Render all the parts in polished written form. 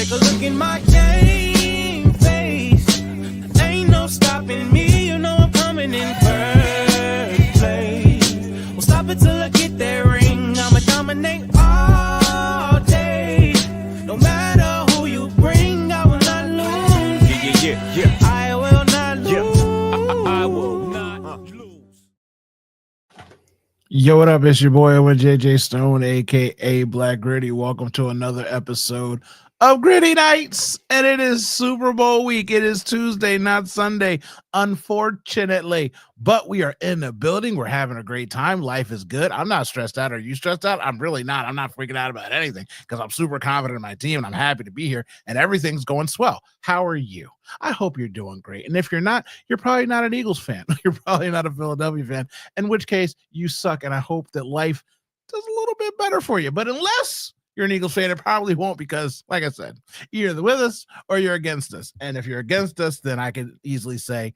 Take a look in my game face. Ain't no stopping me. You know I'm coming in first place. Well, stop it till I get that ring. I'ma dominate all day. No matter who you bring, I will not lose. Yeah. I will not lose. I will not lose. Yo, what up? It's your boy JJ Stone, aka Black Gritty. Welcome to another episode of Gritty Nights, and it is Super Bowl week. It is Tuesday, not Sunday, unfortunately, but we are in the building. We're having a great time. Life is good. I'm not stressed out. Are you stressed out? I'm really not. I'm not freaking out about anything because I'm super confident in my team and I'm happy to be here and everything's going swell. How are you? I hope you're doing great. And if you're not, you're probably not an Eagles fan. You're probably not a Philadelphia fan, in which case you suck. And I hope that life does a little bit better for you. But unless you're an Eagles fan, it probably won't because, like I said, you're either with us or you're against us. And if you're against us, then I can easily say,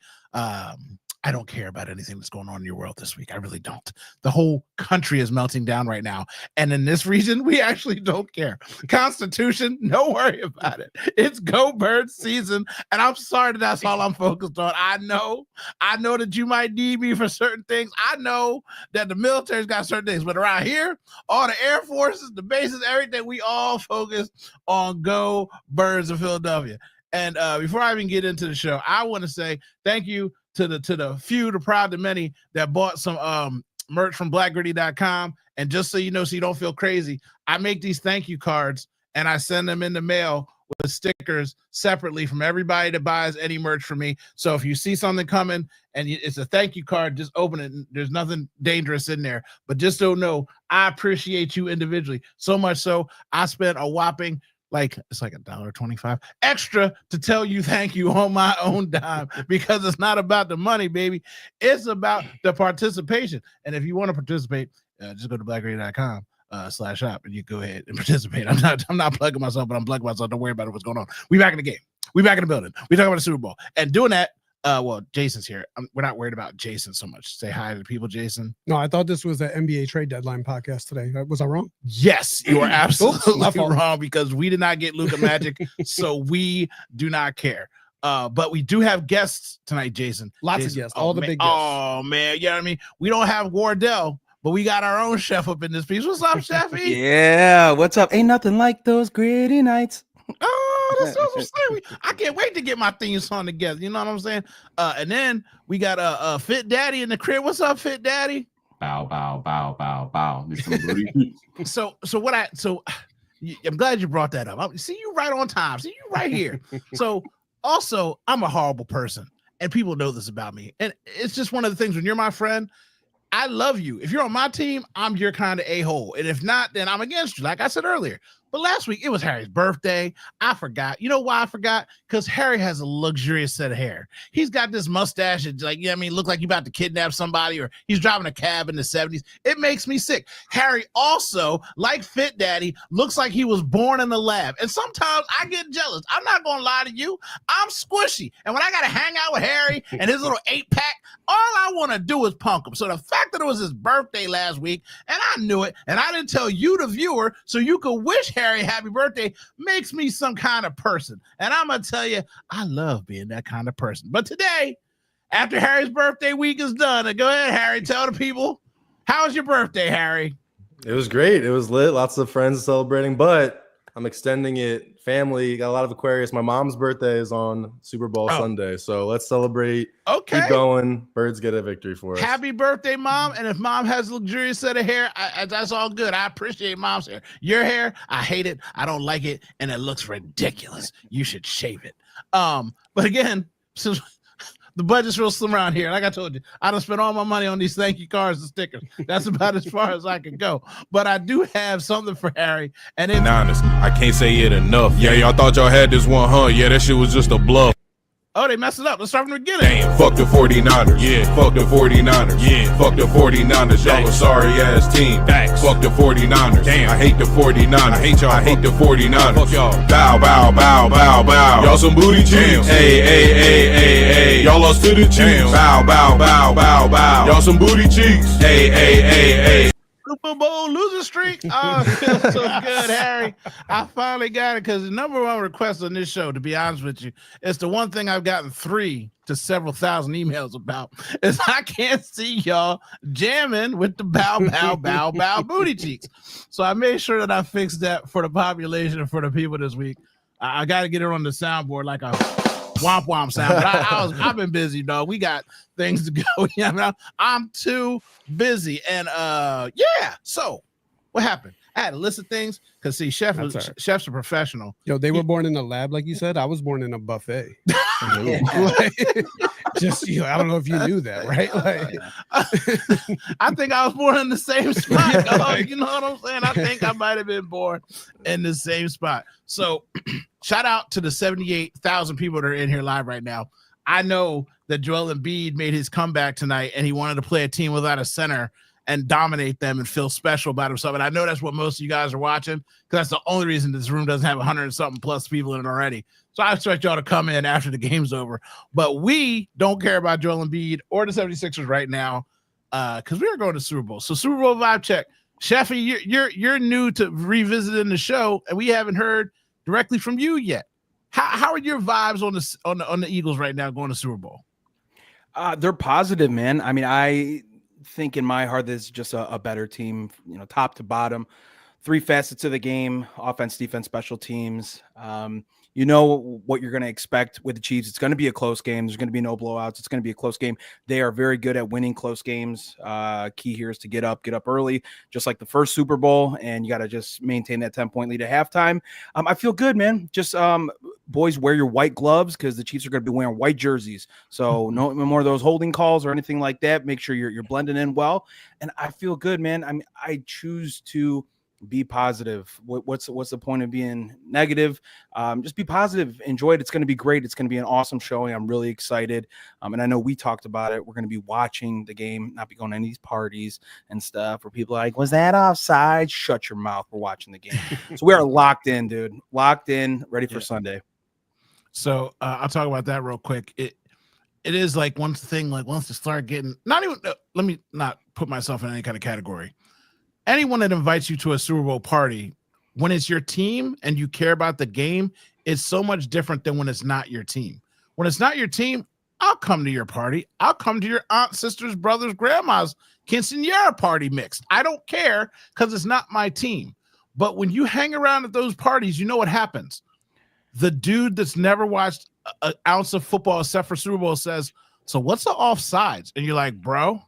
I don't care about anything that's going on in your world this week. I really don't. The whole country is melting down right now. And in this region, we actually don't care. Constitution, no worry about it. It's Go Birds season. And I'm sorry that that's all I'm focused on. I know that you might need me for certain things. I know that the military's got certain things. But around here, all the Air Forces, the bases, everything, we all focus on Go Birds of Philadelphia. And before I even get into the show, I want to say thank you to the few, the proud, the many that bought some merch from blackgritty.com. And just so you know, so you don't feel crazy, I make these thank you cards and I send them in the mail with stickers separately from everybody that buys any merch from me. So if you see something coming and it's a thank you card, just open it. There's nothing dangerous in there, but just don't know, I appreciate you individually so much. So I spent a whopping, it's like $1.25 extra to tell you thank you on my own dime, because it's not about the money, baby. It's about the participation. And if you want to participate, just go to blackgritty.com /shop and you go ahead and participate. I'm not plugging myself, but I'm plugging myself. Don't worry about what's going on. We back in the game. We back in the building. We talking about the Super Bowl and doing that. Well, Jason's here. We're not worried about Jason so much. Say hi to the people, Jason. No, I thought this was an NBA trade deadline podcast today. Was I wrong? Yes, you are absolutely wrong, because we did not get Luka Magic, so we do not care. But we do have guests tonight, Jason. Lots of guests, all the big guests. Oh man, you know what I mean? We don't have Wardell, but we got our own chef up in this piece. What's up, Sheffy? Yeah, what's up? Ain't nothing like those gritty nights. Oh, that's so scary. I can't wait to get my theme song together. You know what I'm saying? And then we got Fit Daddy in the crib. What's up, Fit Daddy? Bow, bow, bow, bow, bow. So I'm glad you brought that up. See you right on time. See you right here. So also, I'm a horrible person, and people know this about me. And it's just one of the things when you're my friend, I love you. If you're on my team, I'm your kind of a-hole. And if not, then I'm against you, like I said earlier. But last week, it was Harry's birthday. I forgot. You know why I forgot? Because Harry has a luxurious set of hair. He's got this mustache that, look like you about to kidnap somebody, or he's driving a cab in the 70s. It makes me sick. Harry also, like Fit Daddy, looks like he was born in the lab. And sometimes I get jealous. I'm not going to lie to you. I'm squishy. And when I got to hang out with Harry and his little 8-pack, all I want to do is punk him. So the fact that it was his birthday last week, and I knew it, and I didn't tell you, the viewer, so you could wish Harry happy birthday, makes me some kind of person. And I'm going to tell you, I love being that kind of person. But today, after Harry's birthday week is done, and go ahead, Harry, tell the people, how was your birthday, Harry? It was great. It was lit. Lots of friends celebrating, but I'm extending it. Family, got a lot of Aquarius. My mom's birthday is on Super Bowl Sunday, so let's celebrate. Okay. Keep going. Birds get a victory for us. Happy birthday, Mom. And if Mom has a luxurious set of hair, that's all good. I appreciate Mom's hair. Your hair, I hate it. I don't like it, and it looks ridiculous. You should shave it. But again, since the budget's real slim around here, like I told you, I done spent all my money on these thank you cards and stickers. That's about as far as I can go. But I do have something for Harry. And then Honest, I can't say it enough. Yeah, y'all thought y'all had this one, huh? Yeah, that shit was just a bluff. Oh, they messed it up. Let's start from the beginning. Damn, fuck the 49ers. Yeah, fuck the 49ers. Yeah, fuck the 49ers. Y'all a sorry ass team. Thanks. Fuck the 49ers. Damn, I hate the 49ers. I hate y'all. I hate the 49ers. Fuck y'all. Bow, bow, bow, bow, bow. Y'all some booty cheeks. Hey, hey, hey, hey, hey. Y'all lost to the Chiefs. Bow, bow, bow, bow, bow. Y'all some booty cheeks. Hey, hey, hey, hey. Super Bowl losing streak. Oh, it feels so good, Harry. I finally got it because the number one request on this show, to be honest with you, it's the one thing I've gotten 3 to several thousand emails about is I can't see y'all jamming with the bow booty cheeks. So I made sure that I fixed that for the population and for the people this week. I got to get it on the soundboard like a womp womp sound. But I've been busy, dog. We got things to go. Yeah, I'm too busy. And yeah. So what happened? I had a list of things because see, Chef's a professional. Yo, they were born in a lab, like you said. I was born in a buffet. Just I don't know if you knew that, right? Like, I think I was born in the same spot. Dog. You know what I'm saying? I think I might have been born in the same spot. So shout out to the 78,000 people that are in here live right now. I know that Joel Embiid made his comeback tonight and he wanted to play a team without a center and dominate them and feel special about himself. And I know that's what most of you guys are watching because that's the only reason this room doesn't have 100 and something plus people in it already. So I expect y'all to come in after the game's over. But we don't care about Joel Embiid or the 76ers right now because we are going to Super Bowl. So Super Bowl vibe check. Sheffy, you're new to revisiting the show, and we haven't heard directly from you yet. How are your vibes on the Eagles right now going to Super Bowl? They're positive, man. I mean, I think in my heart this is just a better team, top to bottom, 3 facets of the game: offense, defense, special teams. You know what you're going to expect with the Chiefs. It's going to be a close game. There's going to be no blowouts. It's going to be a close game. They are very good at winning close games. Key here is to get up early, just like the first Super Bowl, and you got to just maintain that 10-point lead at halftime. I feel good, man. Just boys, wear your white gloves because the Chiefs are going to be wearing white jerseys. So no more of those holding calls or anything like that. Make sure you're blending in well. And I feel good, man. I mean, I choose to be positive. What's the point of being negative? Just be positive. Enjoy it. It's going to be great. It's going to be an awesome showing. I'm really excited. And I know we talked about it. We're going to be watching the game, not be going to any of these parties and stuff where people are like, was that offside? Shut your mouth. We're watching the game. So we are locked in, dude. Locked in, ready for Sunday. So I'll talk about that real quick. It is like once you start getting let me not put myself in any kind of category. Anyone that invites you to a Super Bowl party, when it's your team and you care about the game, it's so much different than when it's not your team. When it's not your team, I'll come to your party. I'll come to your aunt, sisters, brothers, grandma's quinceañera party mixed. I don't care because it's not my team. But when you hang around at those parties, you know what happens. The dude that's never watched an ounce of football except for Super Bowl says, so what's the offsides? And you're like, bro,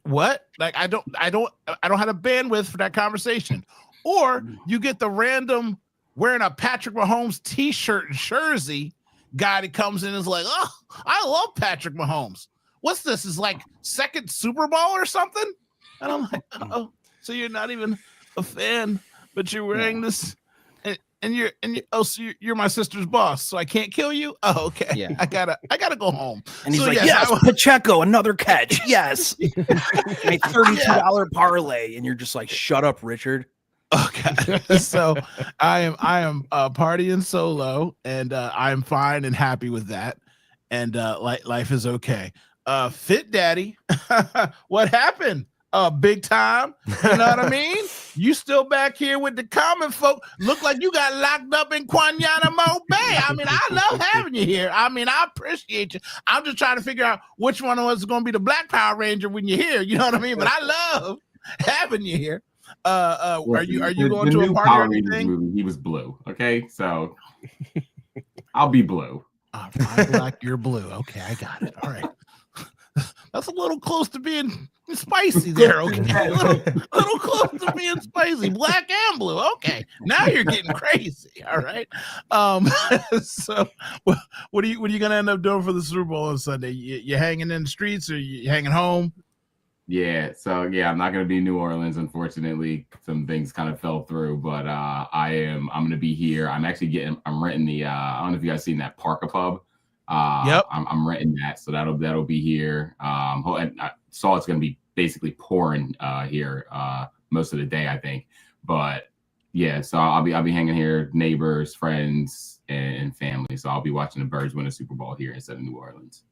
what? Like, I don't have the bandwidth for that conversation. Or you get the random wearing a Patrick Mahomes t-shirt and jersey guy that comes in and is like, oh, I love Patrick Mahomes. What's this? Is like second Super Bowl or something? And I'm like, oh, so you're not even a fan, but you're wearing this. So you're my sister's boss, so I can't kill you. Oh, okay. Yeah. I gotta go home. And he's yes, Pacheco, another catch. Yes. A $32 parlay, and you're just like, shut up, Richard. Okay. So I am partying solo, and I'm fine and happy with that. And life is okay. Fit Daddy, what happened? Big time. You know what I mean? You still back here with the common folk. Look like you got locked up in Guantanamo Bay. I mean, I love having you here. I mean, I appreciate you. I'm just trying to figure out which one of us is going to be the Black Power Ranger when you're here. You know what I mean? But I love having you here. Are you going to a party or anything? Movie, he was blue. Okay, so I'll be blue. I'm black, you're blue. Okay, I got it. All right. That's a little close to being spicy there, okay? A little close to being spicy, black and blue. Okay, now you're getting crazy. All right. So what are you gonna end up doing for the Super Bowl on Sunday? You hanging in the streets or you hanging home? Yeah. So I'm not gonna be in New Orleans, unfortunately. Some things kind of fell through, but I'm gonna be here. I'm renting the I don't know if you guys seen that Parker Pub. Yep. I'm renting that, so that'll be here. And I saw it's gonna be basically pouring here most of the day, I think. But yeah, so I'll be hanging here, neighbors, friends, and family. So I'll be watching the Birds win a Super Bowl here instead of New Orleans.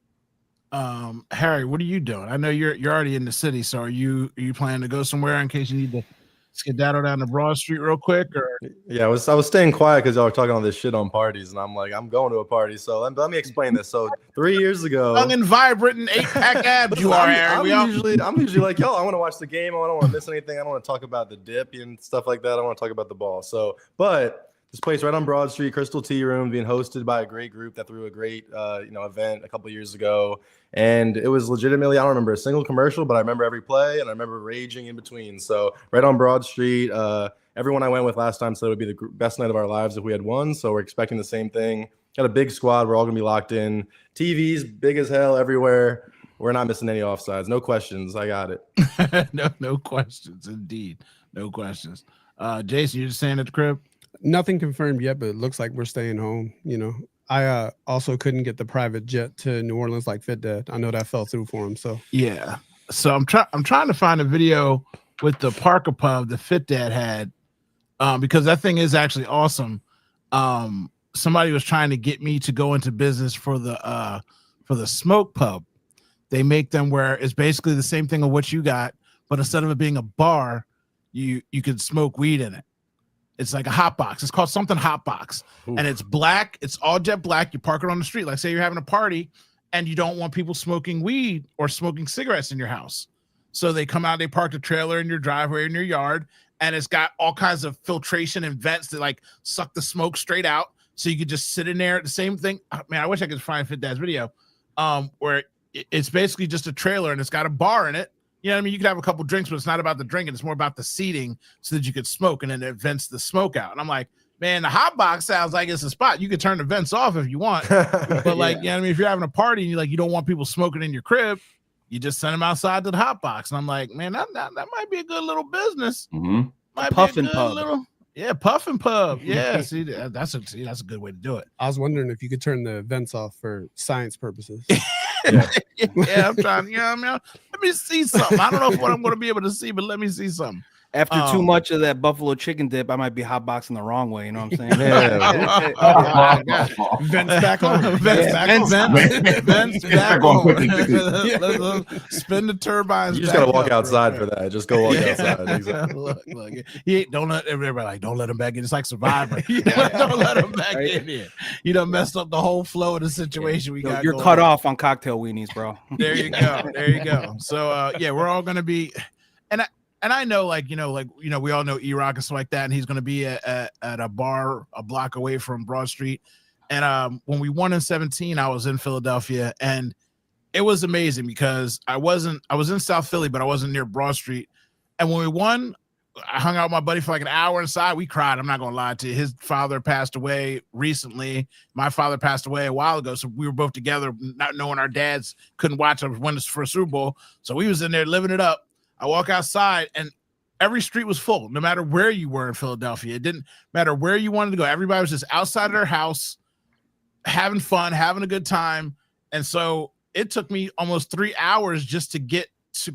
Harry, what are you doing? I know you're already in the city, so are you planning to go somewhere in case you need to skedaddle down to Broad Street real quick? Or Yeah, I was staying quiet because y'all were talking all this shit on parties, and I'm like, I'm going to a party. So let me explain this. So 3 years ago, young and vibrant and 8-pack abs you are, Harry. I'm usually like, yo, I want to watch the game. I don't want to miss anything. I don't want to talk about the dip and stuff like that. I want to talk about the ball. So, but this place right on Broad Street, Crystal Tea Room, being hosted by a great group that threw a great event a couple of years ago. And it was legitimately, I don't remember a single commercial, but I remember every play and I remember raging in between. So right on Broad Street, everyone I went with last time said it would be the best night of our lives if we had won. So we're expecting the same thing. Got a big squad. We're all going to be locked in. TVs big as hell everywhere. We're not missing any offsides. No questions. I got it. No questions. Indeed. No questions. Jason, you're just staying at the crib? Nothing confirmed yet, but it looks like we're staying home. I also couldn't get the private jet to New Orleans like Fitdad. I know that fell through for him. So yeah. So I'm trying to find a video with the Parker Pub that Fitdad had, because that thing is actually awesome. Somebody was trying to get me to go into business for the smoke pub. They make them where it's basically the same thing of what you got, but instead of it being a bar, you could smoke weed in it. It's like a hot box. It's called something hot box. Ooh. And it's black. It's all jet black. You park it on the street. Like say you're having a party and you don't want people smoking weed or smoking cigarettes in your house. So they come out, they park the trailer in your driveway, in your yard, and it's got all kinds of filtration and vents that like suck the smoke straight out. So you could just sit in there. The same thing. Man, I wish I could find Fitdad's video, where it's basically just a trailer and it's got a bar in it. You know what I mean? You could have a couple drinks, but it's not about the drinking. It's more about the seating so that you could smoke, and then it vents the smoke out. And I'm like, man, the hot box sounds like it's a spot. You could turn the vents off if you want. But like, you know what I mean? If you're having a party and you don't want people smoking in your crib, you just send them outside to the hot box. And I'm like, man, that might be a good little business. Mm-hmm. Puff and pub. Puff and pub. Yeah, see, that's a good way to do it. I was wondering if you could turn the vents off for science purposes. Yeah, I'm trying. Yeah, let me see something. I don't know what I'm going to be able to see, but let me see something. After too much of that buffalo chicken dip, I might be hotboxing the wrong way. You know what I'm saying? Vents back on. Vents back on. Spin the turbines. You just got to walk outside for that. Just go walk outside. Exactly. Look. Don't let everybody don't let him back in. It's like Survivor. Don't let him back in here. You done messed up the whole flow of the situation we got. You're cut off on cocktail weenies, bro. There you go. So we're all gonna be, and I know, we all know E-Rock and stuff like that, and he's going to be at a bar a block away from Broad Street. And when we won in 2017, I was in Philadelphia, and it was amazing because I was in South Philly, but I wasn't near Broad Street. And when we won, I hung out with my buddy for like an hour inside. We cried. I'm not going to lie to you. His father passed away recently. My father passed away a while ago, so we were both together, not knowing our dads couldn't watch us win this for a Super Bowl. So we was in there living it up. I walk outside and every street was full, no matter where you were in Philadelphia. It didn't matter where you wanted to go. Everybody was just outside of their house, having fun, having a good time. And so it took me almost 3 hours just to get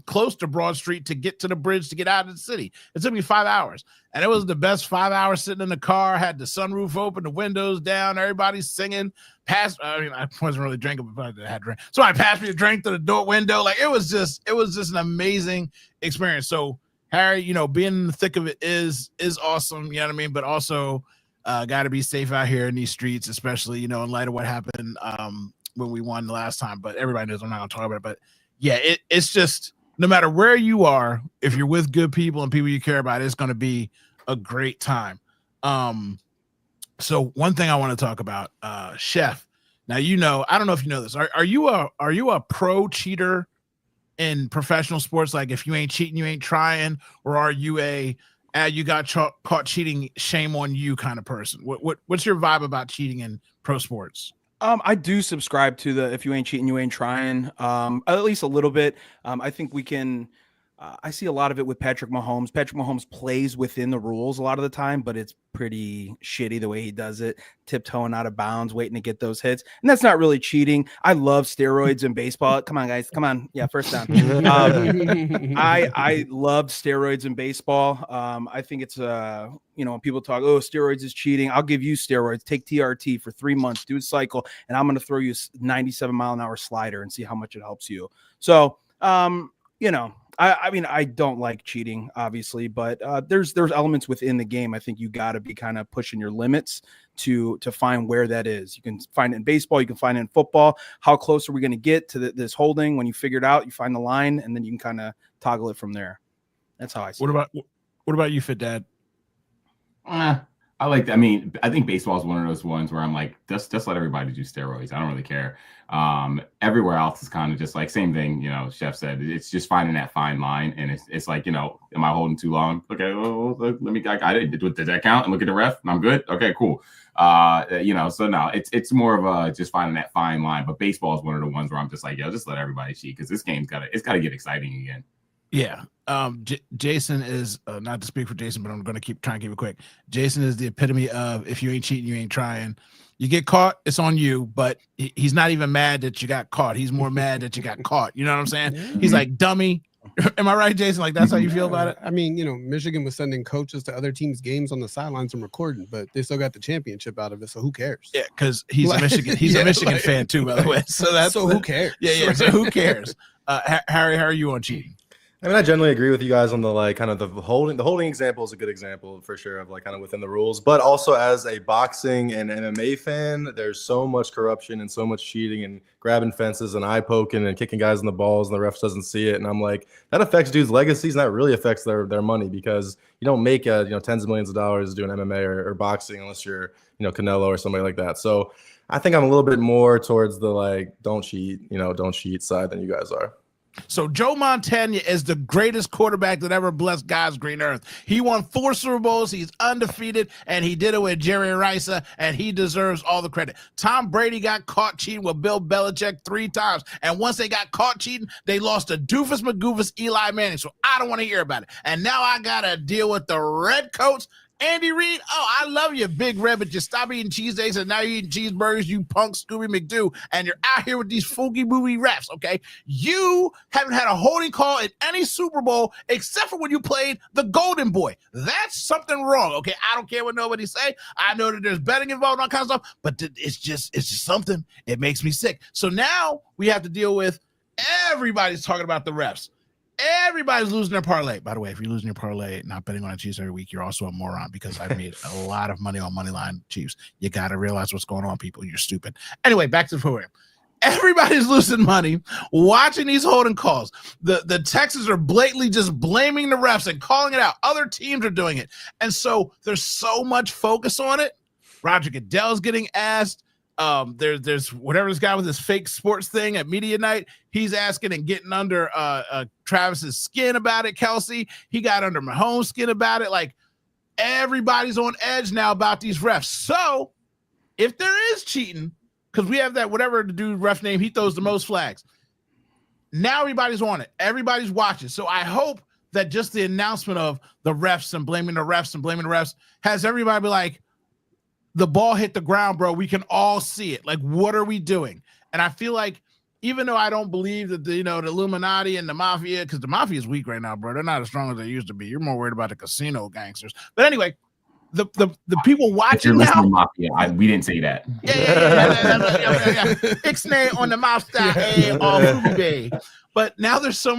close to Broad Street, to get to the bridge, to get out of the city. It took me 5 hours. And it was the best 5 hours sitting in the car, had the sunroof open, the windows down, everybody's singing. I wasn't really drinking, but I had drink. So I passed me a drink through the door window. Like it was just an amazing experience. So Harry, being in the thick of it is awesome. You know what I mean? But also got to be safe out here in these streets, especially, in light of what happened when we won the last time. But everybody knows I'm not going to talk about it. But yeah, it's just no matter where you are, if you're with good people and people you care about, it's going to be a great time. So one thing I want to talk about, Chef. Now, I don't know if you know this. Are you a pro cheater in professional sports? Like if you ain't cheating, you ain't trying, or are you you got caught cheating, shame on you kind of person? What's your vibe about cheating in pro sports? I do subscribe to the if you ain't cheating, you ain't trying. At least a little bit. I think we can I see a lot of it with Patrick Mahomes. Patrick Mahomes plays within the rules a lot of the time, but it's pretty shitty the way he does it, tiptoeing out of bounds, waiting to get those hits. And that's not really cheating. I love steroids in baseball. Come on, guys. Come on. Yeah, first down. I loved steroids in baseball. I think it's, when people talk, oh, steroids is cheating. I'll give you steroids. Take TRT for 3 months, do a cycle, and I'm going to throw you a 97-mile-an-hour slider and see how much it helps you. So, I mean, I don't like cheating, obviously, but there's elements within the game. I think you got to be kind of pushing your limits to find where that is. You can find it in baseball. You can find it in football. How close are we going to get to this holding? When you figure it out, you find the line, and then you can kind of toggle it from there. That's how I see it. What about you, Fit Dad? I like that. I mean, I think baseball is one of those ones where I'm like, just let everybody do steroids. I don't really care. Everywhere else is kind of just like same thing. Chef said it's just finding that fine line, and it's like, am I holding too long? Okay, well, let me. Did that count? And look at the ref, and I'm good. Okay, cool. So no, it's more of a just finding that fine line. But baseball is one of the ones where I'm just like, just let everybody cheat, because this game's got to get exciting again. Yeah. Jason is not to speak for Jason, but I'm going to try and keep it quick. Jason is the epitome of if you ain't cheating, you ain't trying. You get caught, it's on you, but he's not even mad that you got caught. He's more mad that you got caught. You know what I'm saying? Yeah. He's like, dummy. Am I right, Jason? Like, that's how you feel about it? I mean, Michigan was sending coaches to other teams' games on the sidelines and recording, but they still got the championship out of it. So who cares? Yeah, because he's a Michigan. He's a Michigan fan too, by the way. So who cares? Yeah. So who cares? Harry, how are you on cheating? I mean, I generally agree with you guys on the kind of the holding example is a good example for sure of kind of within the rules, but also as a boxing and MMA fan, there's so much corruption and so much cheating and grabbing fences and eye poking and kicking guys in the balls and the ref doesn't see it. And I'm like, that affects dudes' legacies and that really affects their money, because you don't make tens of millions of dollars doing MMA or boxing unless you're, Canelo or somebody like that. So I think I'm a little bit more towards the don't cheat side than you guys are. So Joe Montana is the greatest quarterback that ever blessed God's green earth. He won 4 Super Bowls. He's undefeated, and he did it with Jerry Rice, and he deserves all the credit. Tom Brady got caught cheating with Bill Belichick 3 times, and once they got caught cheating, they lost to Doofus McGoofus Eli Manning, so I don't want to hear about it. And now I got to deal with the red coats. Andy Reid, I love you, Big Red, but you stop eating cheesesteaks and now you're eating cheeseburgers, you punk Scooby McDoo, and you're out here with these funky movie refs, okay? You haven't had a holding call in any Super Bowl except for when you played the Golden Boy. That's something wrong, okay? I don't care what nobody say. I know that there's betting involved and all kinds of stuff, but it's just something. It makes me sick. So now we have to deal with everybody's talking about the refs. Everybody's losing their parlay. By the way, if you're losing your parlay, not betting on the Chiefs every week, you're also a moron, because I've made a lot of money on Moneyline Chiefs. You got to realize what's going on, people. You're stupid. Anyway, back to the program. Everybody's losing money watching these holding calls. The Texans are blatantly just blaming the refs and calling it out. Other teams are doing it. And so there's so much focus on it. Roger Goodell's getting asked. There's whatever this guy with his fake sports thing at media night, he's asking and getting under Travis's skin about it. Kelsey, he got under Mahomes' skin about it. Like, everybody's on edge now about these refs. So if there is cheating, because we have that whatever the dude ref name, he throws the most flags. Now everybody's on it. Everybody's watching. So I hope that just the announcement of the refs and blaming the refs has everybody be like, the ball hit the ground, bro. We can all see it. Like, what are we doing? And I feel like, even though I don't believe that the Illuminati and the mafia, because the mafia is weak right now, bro. They're not as strong as they used to be. You're more worried about the casino gangsters. But anyway, the people watching now. Now, mafia. We didn't say that. Yeah. Ixnay on the mouth. But now there's so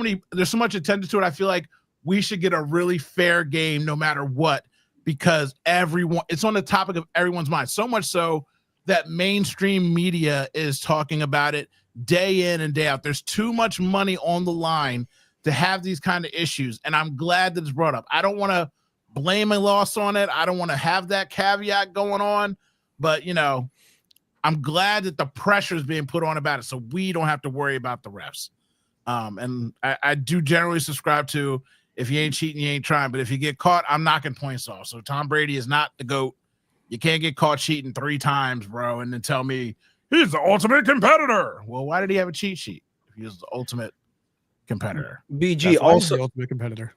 much attention to it. I feel like we should get a really fair game no matter what, because it's on the topic of everyone's mind. So much so that mainstream media is talking about it day in and day out. There's too much money on the line to have these kind of issues. And I'm glad that it's brought up. I don't want to blame a loss on it. I don't want to have that caveat going on, but I'm glad that the pressure is being put on about it, so we don't have to worry about the refs. And I do generally subscribe to, if you ain't cheating, you ain't trying. But if you get caught, I'm knocking points off. So Tom Brady is not the GOAT. You can't get caught cheating 3 times, bro, and then tell me he's the ultimate competitor. Well, why did he have a cheat sheet if he was the ultimate competitor. BG That's why he's also the ultimate competitor.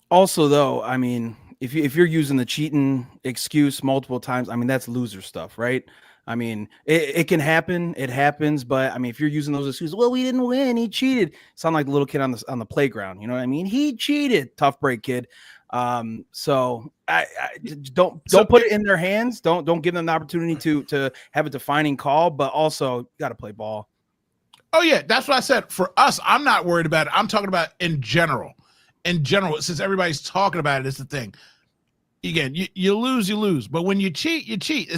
Also, though, I mean, if you're using the cheating excuse multiple times, I mean, that's loser stuff, right? I mean, it can happen, it happens, but I mean, if you're using those excuses, well, we didn't win, he cheated. Sound like the little kid on the playground, you know what I mean? He cheated, tough break, kid. So I don't put it in their hands. Don't give them the opportunity to have a defining call, but also you got to play ball. Oh yeah, that's what I said. For us, I'm not worried about it. I'm talking about in general. In general, since everybody's talking about it, it's the thing. Again, you lose. But when you cheat, you cheat.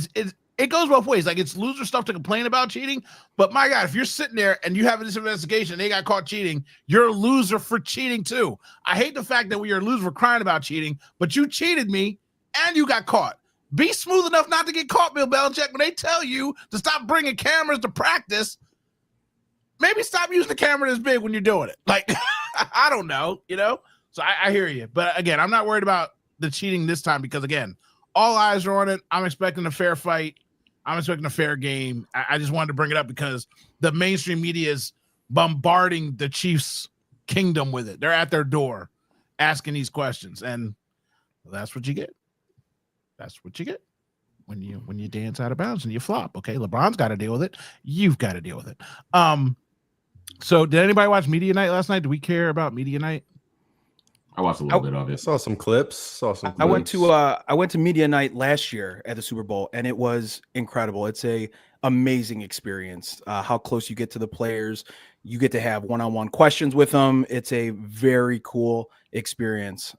It goes both ways. Like, it's loser stuff to complain about cheating. But my God, if you're sitting there and you have this investigation and they got caught cheating, you're a loser for cheating too. I hate the fact that you're a loser for crying about cheating, but you cheated me and you got caught. Be smooth enough not to get caught, Bill Belichick. When they tell you to stop bringing cameras to practice, maybe stop using the camera this big when you're doing it. Like, I don't know, you know? So I hear you. But again, I'm not worried about the cheating this time because, again, all eyes are on it. I'm expecting a fair fight. I'm expecting a fair game. I just wanted to bring it up because the mainstream media is bombarding the Chiefs' kingdom with it. They're at their door asking these questions, and that's what you get. That's what you get when you dance out of bounds and you flop. Okay, LeBron's got to deal with it. You've got to deal with it. So did anybody watch Media Night last night? Do we care about Media Night? I watched a little bit of it. Saw some clips. I went to Media Night last year at the Super Bowl, and it was incredible. It's a amazing experience. How close you get to the players, you get to have one-on-one questions with them. It's a very cool experience.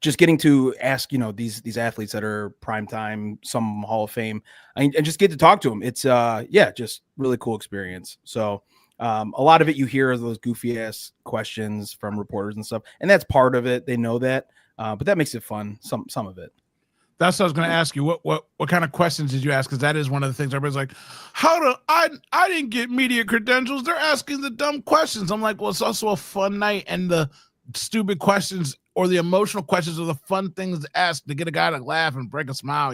Just getting to ask, these athletes that are primetime, some Hall of Fame, and just get to talk to them. It's just really cool experience. So. A lot of it you hear is those goofy ass questions from reporters and stuff, and that's part of it. They know that, but that makes it fun. Some of it. That's what I was going to ask you. What kind of questions did you ask? Because that is one of the things everybody's like, I didn't get media credentials. They're asking the dumb questions. I'm like, well, it's also a fun night, and the stupid questions or the emotional questions are the fun things to ask to get a guy to laugh and break a smile.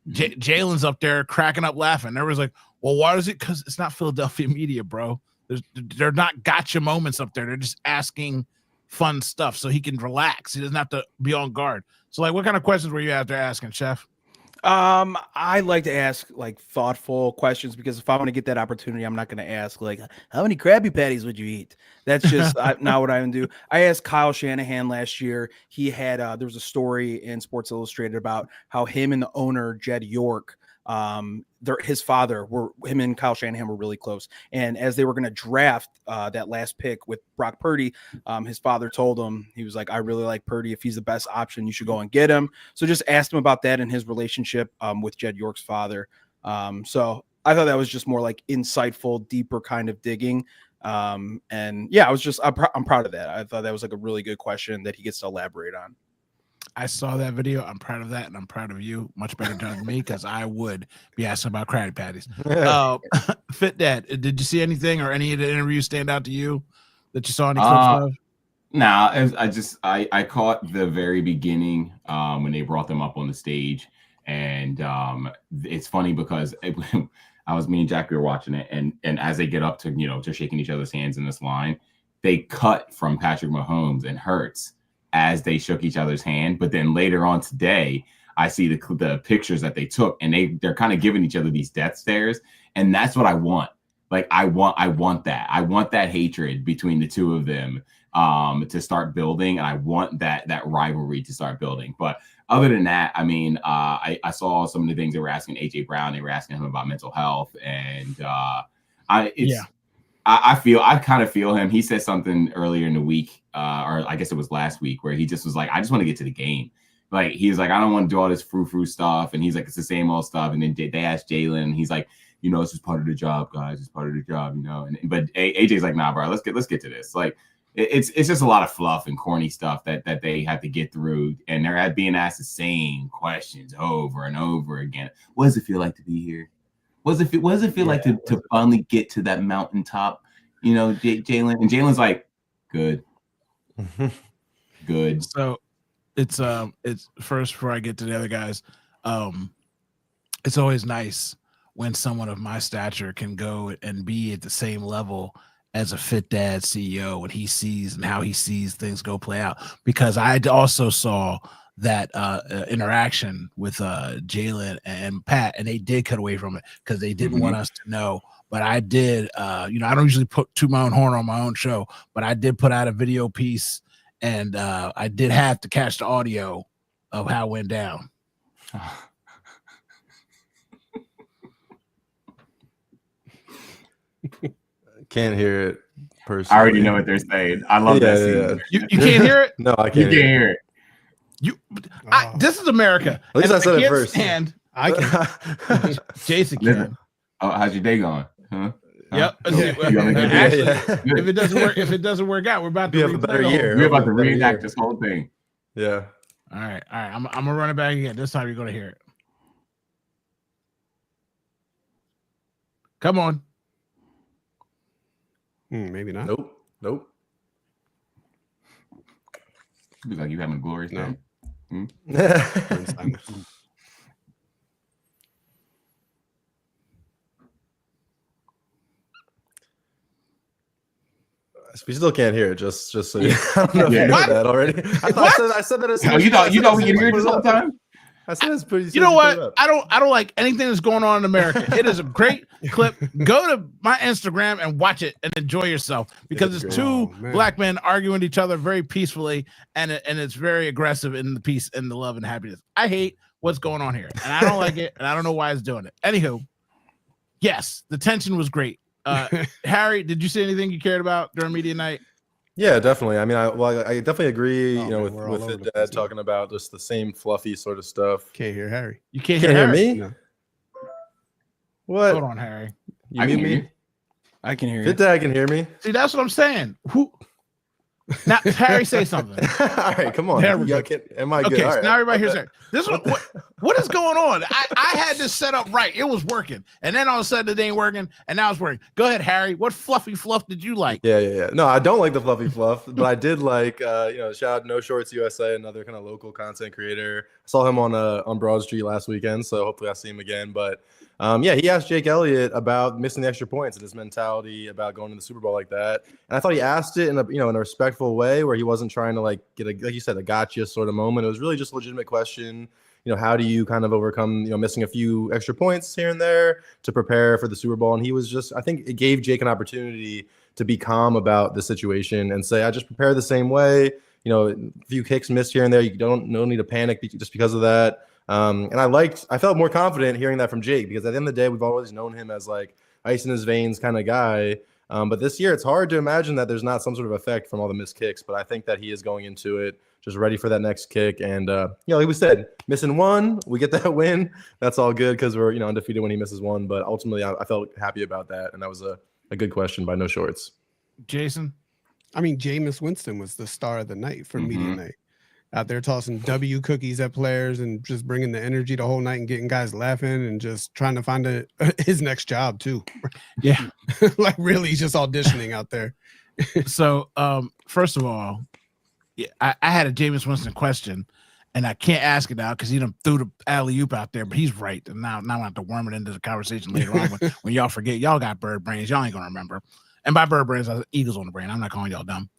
Jalen's up there cracking up laughing. Everybody's like, well, why is it? Because it's not Philadelphia media, bro. They're not gotcha moments up there. They're just asking fun stuff so he can relax. He doesn't have to be on guard. So, like, what kind of questions were you out there asking, Chef? I like to ask like thoughtful questions because if I want to get that opportunity, I'm not going to ask like, how many Krabby Patties would you eat? That's just not what I would do. I asked Kyle Shanahan last year. He had there was a story in Sports Illustrated about how him and the owner Jed York, his father, him and Kyle Shanahan were really close. And as they were going to draft that last pick with Brock Purdy, his father told him, he was like, I really like Purdy. If he's the best option, you should go and get him. So just asked him about that and his relationship with Jed York's father. So I thought that was just more like insightful, deeper kind of digging. And yeah, I'm proud of that. I thought that was like a really good question that he gets to elaborate on. I saw that video. I'm proud of that, and I'm proud of you. Much better done than me because I would be asking about Krabby Patties. Fit Dad, did you see anything or any of the interviews stand out to you that you saw any clips of? Nah, I caught the very beginning when they brought them up on the stage, and it's funny because me and Jack, we were watching it, and as they get up to to shaking each other's hands in this line, they cut from Patrick Mahomes and Hurts as they shook each other's hand. But then later on today, I see the pictures that they took, and they're kind of giving each other these death stares. And that's what I want. Like, I want that. I want that hatred between the two of them to start building. And I want that rivalry to start building. But other than that, I mean, I saw some of the things they were asking AJ Brown. They were asking him about mental health. And I kind of feel him. He said something earlier in the week, or I guess it was last week, where he just was like, I just want to get to the game. Like, he was like, I don't want to do all this frou-frou stuff. And he's like, it's the same old stuff. And then they asked Jalen, and he's like, it's just part of the job, guys. It's part of the job, But AJ's like, nah, bro, let's get to this. Like, it's just a lot of fluff and corny stuff that they have to get through. And they're being asked the same questions over and over again. What does it feel like to be here? What does it feel like to finally get to that mountaintop? Jalen, and Jalen's like, good. Good. So it's first, before I get to the other guys, it's always nice when someone of my stature can go and be at the same level as a Fit Dad CEO and he sees and how he sees things go play out. Because I also saw that interaction with Jalen and Pat, and they did cut away from it because they didn't want us to know. But I did, I don't usually toot my own horn on my own show, but I did put out a video piece, and I did have to catch the audio of how it went down. Can't hear it personally. I already know what they're saying. I love that scene. You can't hear it? No, I You can't. can't hear it. This is America. At least I said it first. And I can. Jason can. Oh, how's your day going? Huh? Yep. Actually, if it doesn't work out, we're about to have a better year. we're about to reenact this whole thing. Yeah. All right. I'm gonna run it back again. This time you're gonna hear it. Come on. Maybe not. Nope. Be like you having a glorious day. We still can't hear it. Just so you, I don't know if you know that already. I said that. You thought we could hear it this whole time? I said it's pretty. You know what? I don't like anything that's going on in America. It is a great clip. Go to my Instagram and watch it and enjoy yourself because it's two black men arguing with each other very peacefully, and it's very aggressive in the peace and the love and happiness. I hate what's going on here, and I don't like it, and I don't know why it's doing it. Anywho, yes, the tension was great. Harry, did you see anything you cared about during media night? Yeah, definitely. I mean, I definitely agree. With the dad talking about just the same fluffy sort of stuff. Can't hear Harry. You can't hear Harry? me? No. What? Hold on, Harry. You mute me? I can hear you. Fit Dad can hear me. See, that's what I'm saying. Who? Now, Harry, say something. All right, come on. Am I good? Okay, All so right. now everybody hears that. This is what is going on? I had this set up right. It was working. And then all of a sudden it ain't working. And now it's working. Go ahead, Harry. What fluffy fluff did you like? Yeah. No, I don't like the fluffy fluff, but I did like, shout out No Shorts USA, another kind of local content creator. I saw him on Broad Street last weekend, so hopefully I'll see him again. But he asked Jake Elliott about missing the extra points and his mentality about going to the Super Bowl like that. And I thought he asked it in a respectful way where he wasn't trying to like get like you said, a gotcha sort of moment. It was really just a legitimate question. How do you kind of overcome, missing a few extra points here and there to prepare for the Super Bowl? And he was just, I think it gave Jake an opportunity to be calm about the situation and say, I just prepare the same way. A few kicks missed here and there. You no need to panic just because of that. And I felt more confident hearing that from Jake because at the end of the day, we've always known him as like ice in his veins kind of guy. But this year, it's hard to imagine that there's not some sort of effect from all the missed kicks. But I think that he is going into it just ready for that next kick. And, like we said, missing one, we get that win. That's all good because we're, undefeated when he misses one. But ultimately, I felt happy about that. And that was a good question by No Shorts. Jason? I mean, Jameis Winston was the star of the night for media night. Out there tossing W cookies at players and just bringing the energy the whole night and getting guys laughing and just trying to find his next job too. Yeah. Like really just auditioning out there. So, first of all, I had a Jameis Winston question and I can't ask it now because he done threw the alley-oop out there, but he's right. And now I have to worm it into the conversation later on when y'all forget. Y'all got bird brains. Y'all ain't going to remember. And by bird brains, I was Eagles on the brain. I'm not calling y'all dumb.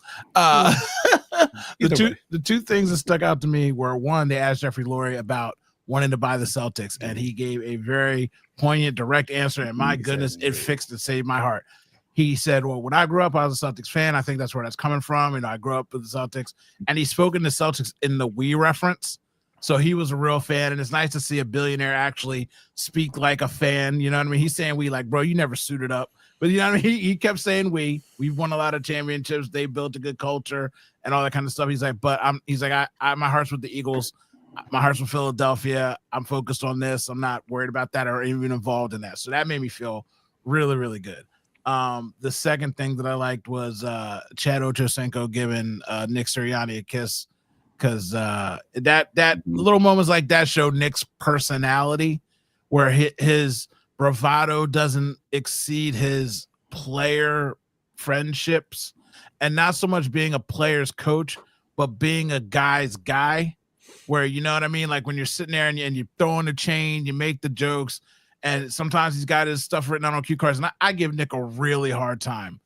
The two things that stuck out to me were, one, they asked Jeffrey Lurie about wanting to buy the Celtics, and he gave a very poignant, direct answer. And my goodness, it fixed and saved my heart. He said, well, when I grew up, I was a Celtics fan. I think that's where that's coming from. I grew up with the Celtics. And he spoke in the Celtics in the we reference. So he was a real fan. And it's nice to see a billionaire actually speak like a fan. You know what I mean? He's saying we, like, bro, you never suited up. But you know what I mean? He kept saying we've won a lot of championships. They built a good culture and all that kind of stuff. He's like, but my heart's with the Eagles. My heart's with Philadelphia. I'm focused on this. I'm not worried about that or even involved in that. So that made me feel really, really good. The second thing that I liked was Chad Ochocinco giving Nick Sirianni a kiss because that little moments like that showed Nick's personality where his bravado doesn't exceed his player friendships, and not so much being a player's coach, but being a guy's guy where, you know what I mean? Like when you're sitting there and you throw in the chain, you make the jokes, and sometimes he's got his stuff written out on cue cards. And I give Nick a really hard time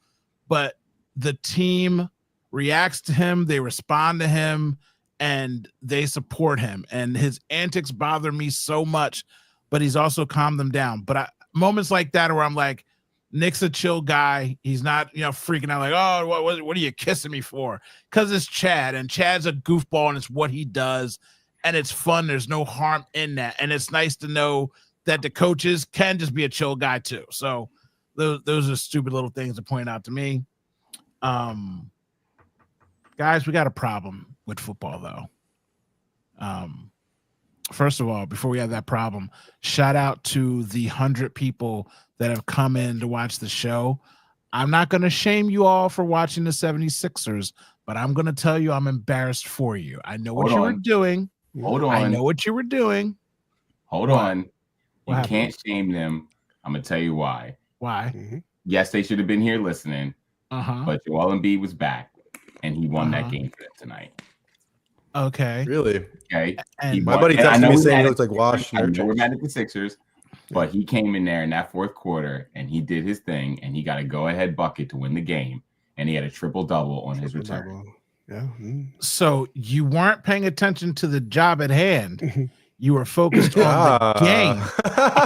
but the team reacts to him, they respond to him, and they support him. And his antics bother me so much, but he's also calmed them down. But moments like that where I'm like, Nick's a chill guy. He's not, freaking out like, oh, what are you kissing me for? Because it's Chad, and Chad's a goofball, and it's what he does, and it's fun. There's no harm in that, and it's nice to know that the coaches can just be a chill guy too. So those are stupid little things to point out to me. Guys, we got a problem with football, though. First of all, before we have that problem, shout out to the 100 people that have come in to watch the show. I'm not going to shame you all for watching the 76ers, but I'm going to tell you I'm embarrassed for you. I know what you were doing. Hold on. I know what you were doing. Hold on. You can't shame them. I'm going to tell you why. Why? Yes, they should have been here listening, but Joel Embiid was back, and he won that game for them tonight. Okay. Really? Okay. And my buddy texted me saying he looks like Wash. I know we're mad at the Sixers, but he came in there in that fourth quarter, and he did his thing, and he got a go-ahead bucket to win the game, and he had a triple-double on his return. Yeah. So you weren't paying attention to the job at hand. You were focused on the game.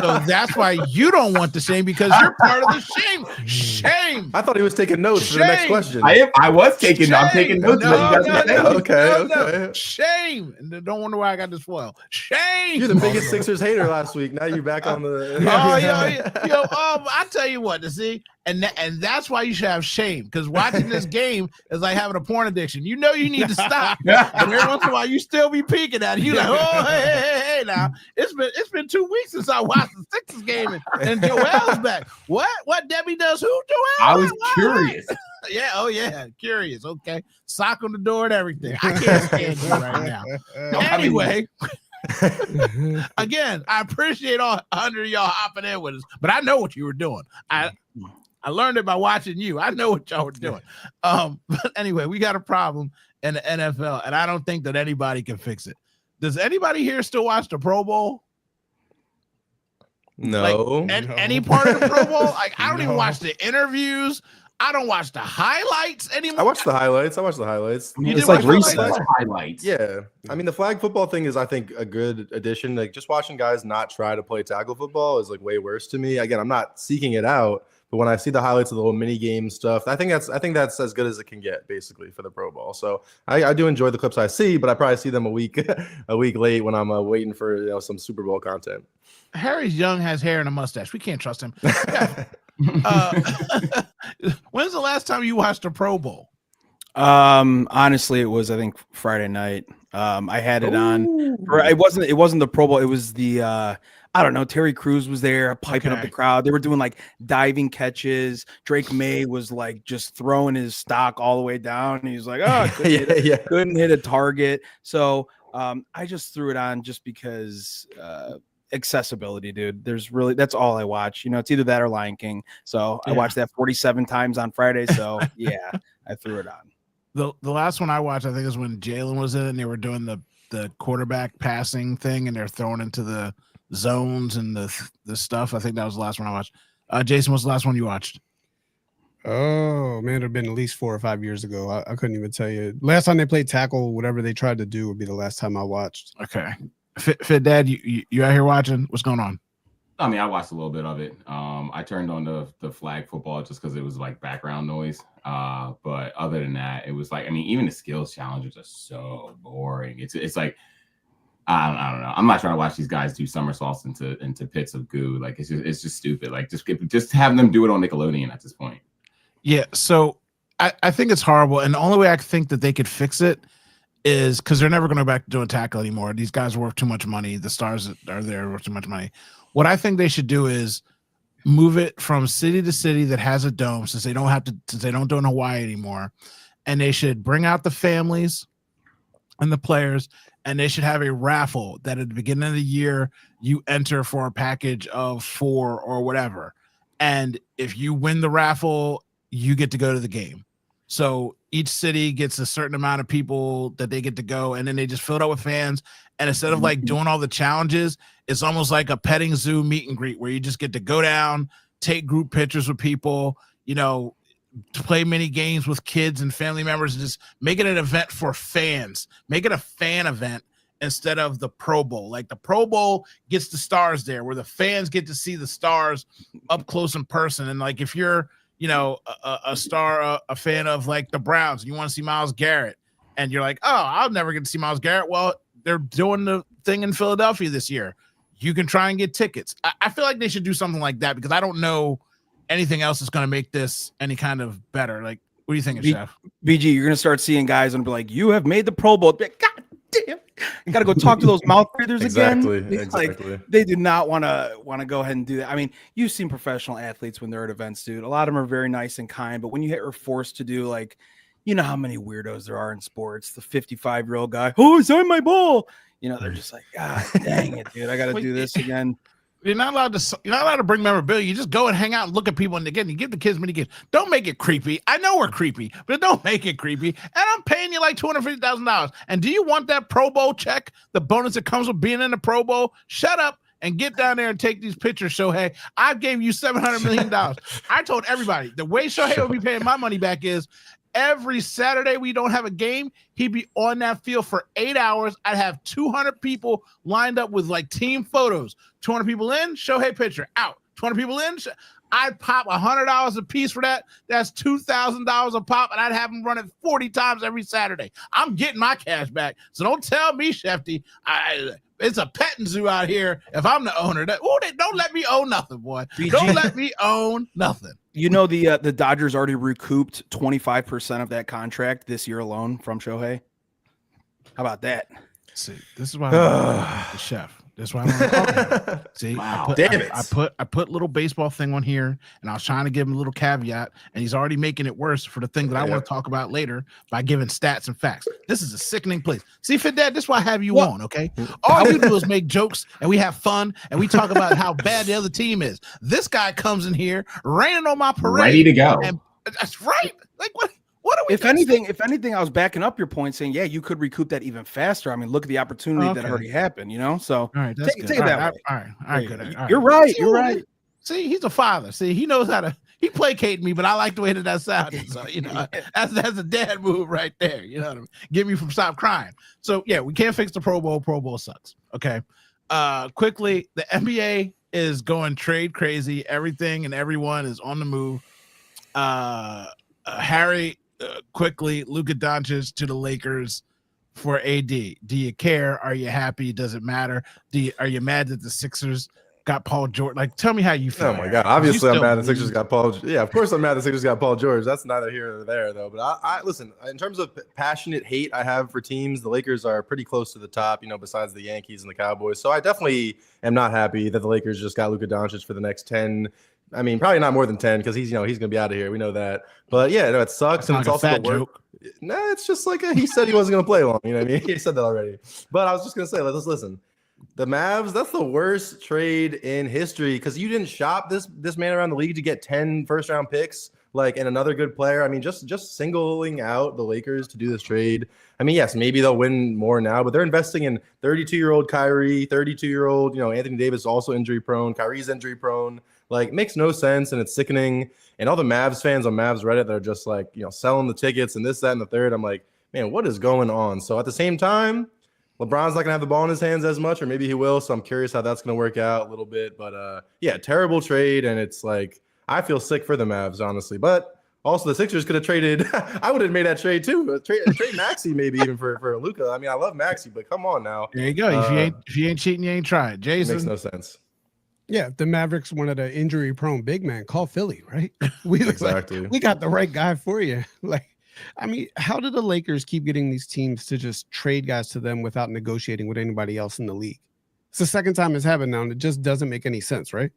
So that's why you don't want the shame, because you're part of the shame. Shame. I thought he was taking notes for the next question. I was taking. Shame. I'm taking notes. Okay. Shame. And don't wonder why I got this foil. Shame. You're the biggest Sixers hater last week. Now you're back on the. I tell you what, to see, and that's why you should have shame, because watching this game is like having a porn addiction. You know you need to stop, and every once in a while you still be peeking at it. You like, oh hey, now it's been 2 weeks since I watched the Sixers game, and Joel's back. What Debbie does? Who Joel? I was curious. Yeah, curious. Okay, sock on the door and everything. I can't stand you right now. Anyway. Again, I appreciate all 100 of y'all hopping in with us, but I know what you were doing. I learned it by watching you. I know what y'all were doing. But anyway, we got a problem in the NFL, and I don't think that anybody can fix it. Does anybody here still watch the Pro Bowl? No. Any part of the Pro Bowl? Like, I don't even watch the interviews. I don't watch the highlights anymore. I watch the highlights. It's like reset. Highlights. Yeah. I mean, the flag football thing is, I think, a good addition. Like, just watching guys not try to play tackle football is like way worse to me. Again, I'm not seeking it out, but when I see the highlights of the little mini game stuff, I think that's as good as it can get, basically, for the Pro Bowl. So I do enjoy the clips I see, but I probably see them a week late when I'm waiting for some Super Bowl content. Harry's young, has hair and a mustache. We can't trust him. When's the last time you watched a Pro Bowl? Honestly, it was, I think, Friday night. I had it on. It wasn't the Pro Bowl. It was the I don't know. Terry Crews was there piping up the crowd. They were doing like diving catches. Drake May was like just throwing his stock all the way down. And he was like, oh, couldn't hit a target. So I just threw it on just because accessibility, dude. That's all I watch. It's either that or Lion King. So I watched that 47 times on Friday. So yeah, I threw it on. The last one I watched, I think, is when Jalen was in and they were doing the quarterback passing thing, and they're throwing into the zones and the stuff. I think that was the last one I watched. Jason, what's the last one you watched? Oh man, it'd been at least 4 or 5 years ago. I couldn't even tell you. Last time they played tackle, whatever they tried to do would be the last time I watched. Okay. Fit Dad, you out here watching? What's going on? I mean, I watched a little bit of it. I turned on the flag football just because it was like background noise. But other than that, it was like, I mean, even the skills challenges are so boring. It's like, I don't know. I'm not trying to watch these guys do somersaults into pits of goo. Like it's just stupid. Like just have them do it on Nickelodeon at this point. Yeah. So I think it's horrible, and the only way I think that they could fix it is because they're never going to go back to doing tackle anymore. These guys are worth too much money. The stars that are there are worth too much money. What I think they should do is move it from city to city that has a dome, since they don't do it in Hawaii anymore, and they should bring out the families and the players, and they should have a raffle that at the beginning of the year you enter for a package of 4 or whatever, and if you win the raffle, you get to go to the game. So each city gets a certain amount of people that they get to go, and then they just fill it up with fans. And instead of like doing all the challenges, it's almost like a petting zoo meet and greet where you just get to go down, take group pictures with people. to play mini games with kids and family members, and just make it an event for fans. Make it a fan event instead of the Pro Bowl. Like the Pro Bowl gets the stars there, where the fans get to see the stars up close in person. And like if you're, a star, a fan of like the Browns, and you want to see Myles Garrett, and you're like, oh, I'll never get to see Myles Garrett. Well, they're doing the thing in Philadelphia this year. You can try and get tickets. I feel like they should do something like that, because I don't know anything else that's going to make this any kind of better. Like, what do you think, Chef? BG, you're going to start seeing guys and be like, you have made the Pro Bowl. God damn. You got to go talk to those mouth breathers again. Exactly. Like, they do not want to go ahead and do that. I mean, you've seen professional athletes when they're at events, dude. A lot of them are very nice and kind, but when you are forced to do, like, you know how many weirdos there are in sports. The 55-year-old guy, oh, it's on my ball. They're just like, God dang it, dude. I got to do this again. You're not allowed to bring memorabilia. You just go and hang out and look at people. And again, you give the kids mini games. Don't make it creepy. I know we're creepy, but don't make it creepy. And I'm paying you like $250,000. And do you want that Pro Bowl check? The bonus that comes with being in the Pro Bowl? Shut up and get down there and take these pictures, Shohei. I gave you $700 million. I told everybody the way Shohei will be paying my money back is every Saturday we don't have a game, he'd be on that field for 8 hours. I'd have 200 people lined up with like team photos. 200 people in, Shohei picture, out. 200 people in, I'd pop $100 a piece for that. That's $2,000 a pop, and I'd have them run it 40 times every Saturday. I'm getting my cash back. So don't tell me, Shefty, it's a petting zoo out here if I'm the owner. Don't let me own nothing, boy. Don't let me own nothing. The Dodgers already recouped 25% of that contract this year alone from Shohei. How about that? See, this is why I'm the Chef. That's why I'm see. Wow. I put little baseball thing on here, and I was trying to give him a little caveat, and he's already making it worse for the thing that I want to talk about later by giving stats and facts. This is a sickening place. See, Fitdad, this is why I have you on, okay? All you do is make jokes, and we have fun, and we talk about how bad the other team is. This guy comes in here raining on my parade, ready to go. And that's right. Like what? What are we? If anything, I was backing up your point, saying, yeah, you could recoup that even faster. I mean, look at the opportunity that already happened, So all right, that's take it that way. All right, good. You're right. You're right. See, he's a father. See, he knows how to. He placated me, but I like the way that sounded. So that's a dad move right there. You know what I mean? Get me from stop crying. So yeah, we can't fix the Pro Bowl. Pro Bowl sucks. Okay. Quickly, the NBA is going trade crazy. Everything and everyone is on the move. Harry. Quickly, Luka Doncic to the Lakers for AD. Do you care? Are you happy? Does it matter? Are you mad that the Sixers got Paul George? Like, tell me how you feel. Oh my God! Obviously, I'm mad the Sixers got Paul. Yeah, of course I'm mad the Sixers got Paul George. That's neither here nor there, though. But I listen. In terms of passionate hate I have for teams, the Lakers are pretty close to the top. Besides the Yankees and the Cowboys. So I definitely am not happy that the Lakers just got Luka Doncic for the next 10. I mean, probably not more than 10 because he's going to be out of here. We know that. But yeah, it sucks. And it's also the work. No, it's just like he said he wasn't going to play long. You know what I mean? He said that already. But I was just going to say, let's listen. The Mavs, that's the worst trade in history because you didn't shop this man around the league to get 10 first-round picks, and another good player. I mean, just singling out the Lakers to do this trade. I mean, yes, maybe they'll win more now, but they're investing in 32-year-old Kyrie, 32-year-old, Anthony Davis also injury-prone. Kyrie's injury-prone. Like, makes no sense, and it's sickening. And all the Mavs fans on Mavs Reddit that are just like, selling the tickets and this, that, and the third. I'm like, man, what is going on? So at the same time, LeBron's not going to have the ball in his hands as much, or maybe he will. So I'm curious how that's going to work out a little bit. But yeah, terrible trade. And it's like, I feel sick for the Mavs, honestly. But also the Sixers could have traded. I would have made that trade too. Trade Maxey maybe even for Luka. I mean, I love Maxey, but come on now. There you go. If you ain't cheating, you ain't trying. Jason. Makes no sense. Yeah, if the Mavericks wanted an injury-prone big man, call Philly, right? Exactly. We got the right guy for you. I mean, how did the Lakers keep getting these teams to just trade guys to them without negotiating with anybody else in the league? It's the second time it's happened now, and it just doesn't make any sense, right?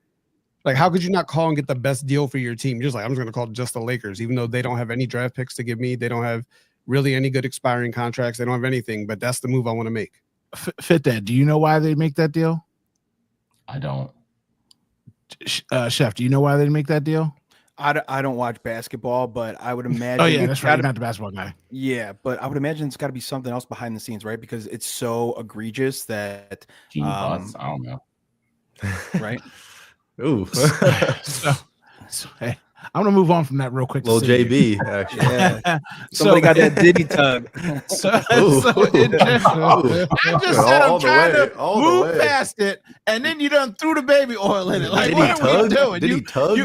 Like, how could you not call and get the best deal for your team? Just like, I'm just going to call just the Lakers, even though they don't have any draft picks to give me. They don't have really any good expiring contracts. They don't have anything, but that's the move I want to make. Fitdad, do you know why they make that deal? I don't. Chef, do you know why they make that deal? I don't watch basketball, but I would imagine. Oh yeah, that's right. You're not the basketball guy. Yeah, but I would imagine it's got to be something else behind the scenes, right? Because it's so egregious that I don't know. Right? Ooh. Hey, I'm gonna move on from that real quick. Little JB, actually. Yeah. Somebody got that Diddy tug. I just said I'm trying to move past it, and then you done threw the baby oil in it. Like, what are we doing? Did he tug?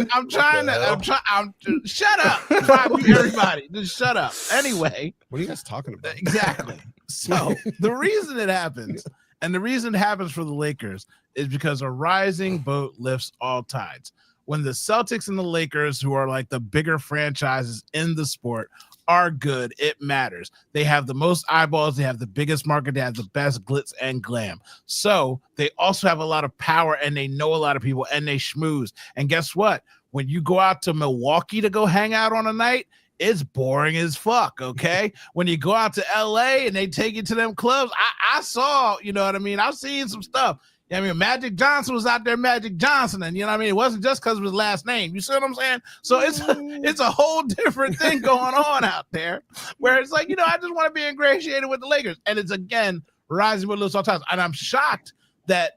Shut up. Everybody, just shut up. Anyway, What are you guys talking about? exactly. So the reason it happens, and the reason it happens for the Lakers, is because a rising boat lifts all tides. When the Celtics and the Lakers, who are like the bigger franchises in the sport, are good, it matters. They have the most eyeballs, they have the biggest market, they have the best glitz and glam. So they also have a lot of power, and they know a lot of people, and they schmooze. And guess what? When you go out to Milwaukee to go hang out on a night, it's boring as fuck, okay? When you go out to LA and they take you to them clubs, I saw, you know what I mean? I've seen some stuff. I mean, Magic Johnson was out there, Magic Johnson, and you know what I mean? It wasn't just because of his last name. You see what I'm saying? So it's a whole different thing going on out there, where it's like, you know, I just want to be ingratiated with the Lakers. And it's, again, rising with little times. And I'm shocked that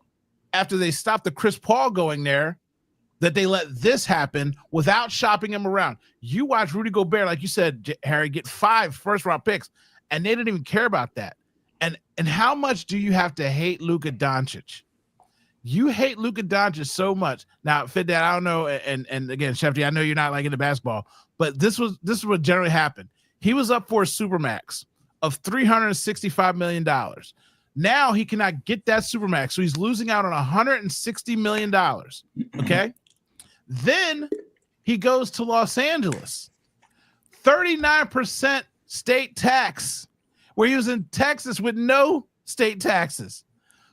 after they stopped the Chris Paul going there, that they let this happen without shopping him around. You watch Rudy Gobert, like you said, Harry, get 5 first-round picks, and they didn't even care about that. And how much do you have to hate Luka Doncic? You hate Luka Doncic so much. Now, Fitdad, I don't know, and again, Sheffy, I know you're not like into basketball, but this is what generally happened. He was up for a supermax of $365 million. Now he cannot get that supermax, so he's losing out on $160 million. Okay? Then he goes to Los Angeles. 39% state tax, where he was in Texas with no state taxes.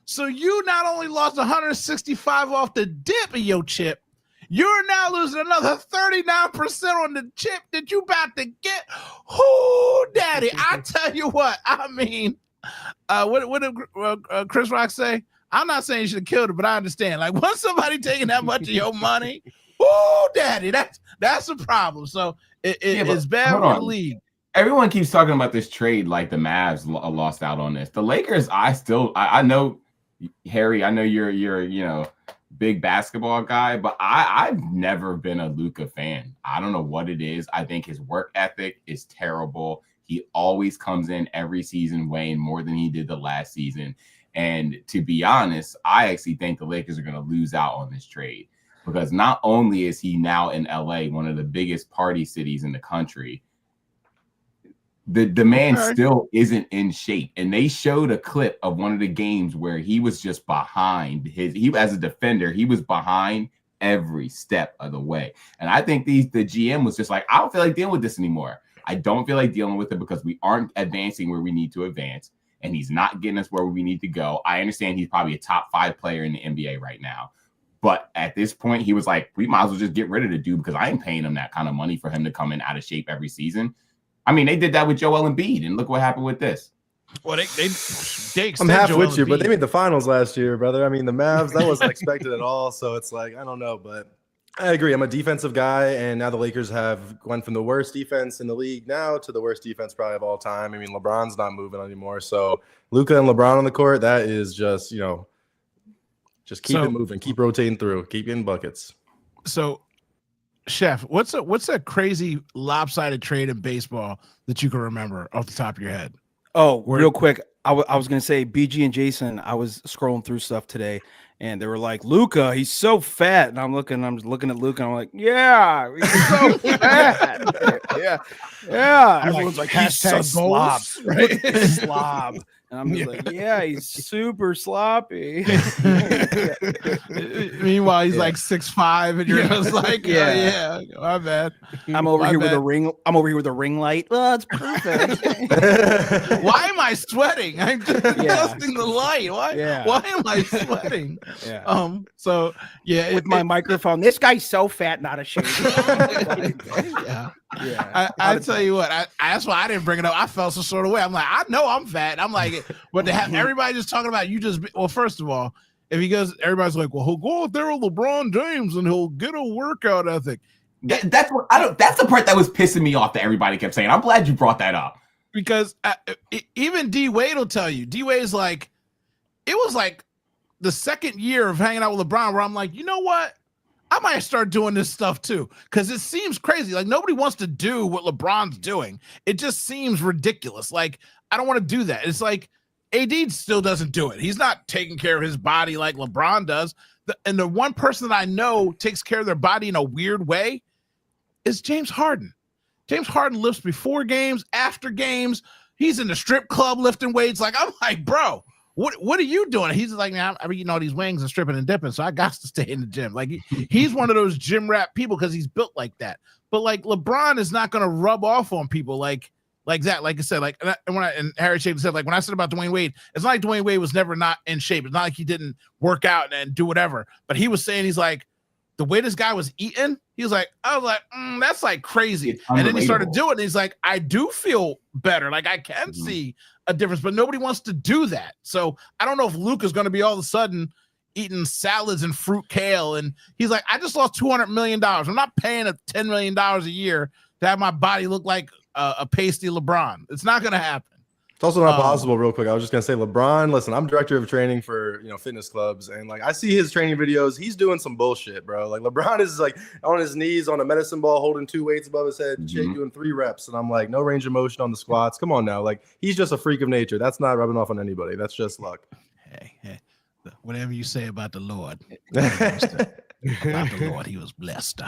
So you not only lost 165 off the dip of your chip, you're now losing another 39% on the chip that you about to get. Whoo, daddy! I tell you what, I mean, what did Chris Rock say? I'm not saying you should have killed it, but I understand. Like, once somebody taking that much of your money, whoo, daddy, that's a problem. So it's bad for the league. Everyone keeps talking about this trade like the Mavs lost out on this. The Lakers, I know, Harry, I know you're big basketball guy, but I've never been a Luka fan. I don't know what it is. I think his work ethic is terrible. He always comes in every season weighing more than he did the last season. And to be honest, I actually think the Lakers are going to lose out on this trade, because not only is he now in LA, one of the biggest party cities in the country, the man still isn't in shape. And they showed a clip of one of the games where he was just behind he as a defender, he was behind every step of the way. And I think the GM was just like, I don't feel like dealing with this anymore. I don't feel like dealing with it because we aren't advancing where we need to advance, and he's not getting us where we need to go. I understand he's probably a top 5 player in the NBA right now, but at this point, he was like, we might as well just get rid of the dude, because I ain't paying him that kind of money for him to come in out of shape every season. I mean, they did that with Joel Embiid, and look what happened with this. Well, they I'm half Joel with you, Embiid. but they made the finals last year, brother. I mean, the Mavs, that wasn't expected at all. So it's like, I don't know, but I agree. I'm a defensive guy, and now the Lakers have went from the worst defense in the league now to the worst defense probably of all time. I mean, LeBron's not moving anymore. So Luka and LeBron on the court, that is just, just keep it moving, keep rotating through, keep getting buckets. So, Chef, what's a crazy lopsided trade in baseball that you can remember off the top of your head? Oh, real quick, I was going to say, BG and Jason, I was scrolling through stuff today, and they were like, Luka, he's so fat. And I'm looking at Luka, and I'm like, yeah, he's so fat. Yeah. Everyone's like, he's so slob. Right? Slob. And I'm just like, yeah, he's super sloppy. Meanwhile, he's like 6'5", and you're just like, yeah, my bad. I'm over here with a ring. I'm over here with a ring light. Oh, it's perfect. Why am I sweating? I'm just adjusting the light. Why am I sweating? So with my microphone. This guy's so fat, not ashamed. I tell you what, that's why I didn't bring it up. I felt some sort of way. I'm like, I know I'm fat. I'm like, but to have everybody just talking about first of all, if he goes, everybody's like, well, he'll go out there with LeBron James and he'll get a workout ethic. That's the part that was pissing me off that everybody kept saying. I'm glad you brought that up, because even D Wade will tell you. D Wade's like, it was like the second year of hanging out with LeBron where I'm like, you know what? I might start doing this stuff too, because it seems crazy. Like nobody wants to do what LeBron's doing. It just seems ridiculous. Like I don't want to do that. It's like AD still doesn't do it. He's not taking care of his body like LeBron does. And the one person that I know takes care of their body in a weird way is James Harden. James Harden lifts before games, after games. He's in the strip club lifting weights. Like I'm like, bro. What are you doing? He's like, man, I'm eating all these wings and stripping and dipping, so I got to stay in the gym. Like he's one of those gym rat people because he's built like that. But like LeBron is not going to rub off on people like that. Like I said, like and Harry Shaffer said, like when I said about Dwayne Wade, it's not like Dwayne Wade was never not in shape. It's not like he didn't work out and do whatever. But he was saying he's like the way this guy was eating. He was like, I was like, that's like crazy. And then he started doing it. And he's like, I do feel better. Like I can see a difference, but nobody wants to do that. So I don't know if Luke is going to be all of a sudden eating salads and fruit kale. And he's like, I just lost $200 million. I'm not paying $10 million a year to have my body look like a pasty LeBron. It's not going to happen. It's also not possible. Real quick, I was just gonna say, LeBron. Listen, I'm director of training for fitness clubs, and like I see his training videos. He's doing some bullshit, bro. Like LeBron is like on his knees on a medicine ball, holding 2 weights above his head, doing 3 reps, and I'm like, no range of motion on the squats. Come on now, like he's just a freak of nature. That's not rubbing off on anybody. That's just luck. Hey, whatever you say about the Lord, about the Lord, he was blessed.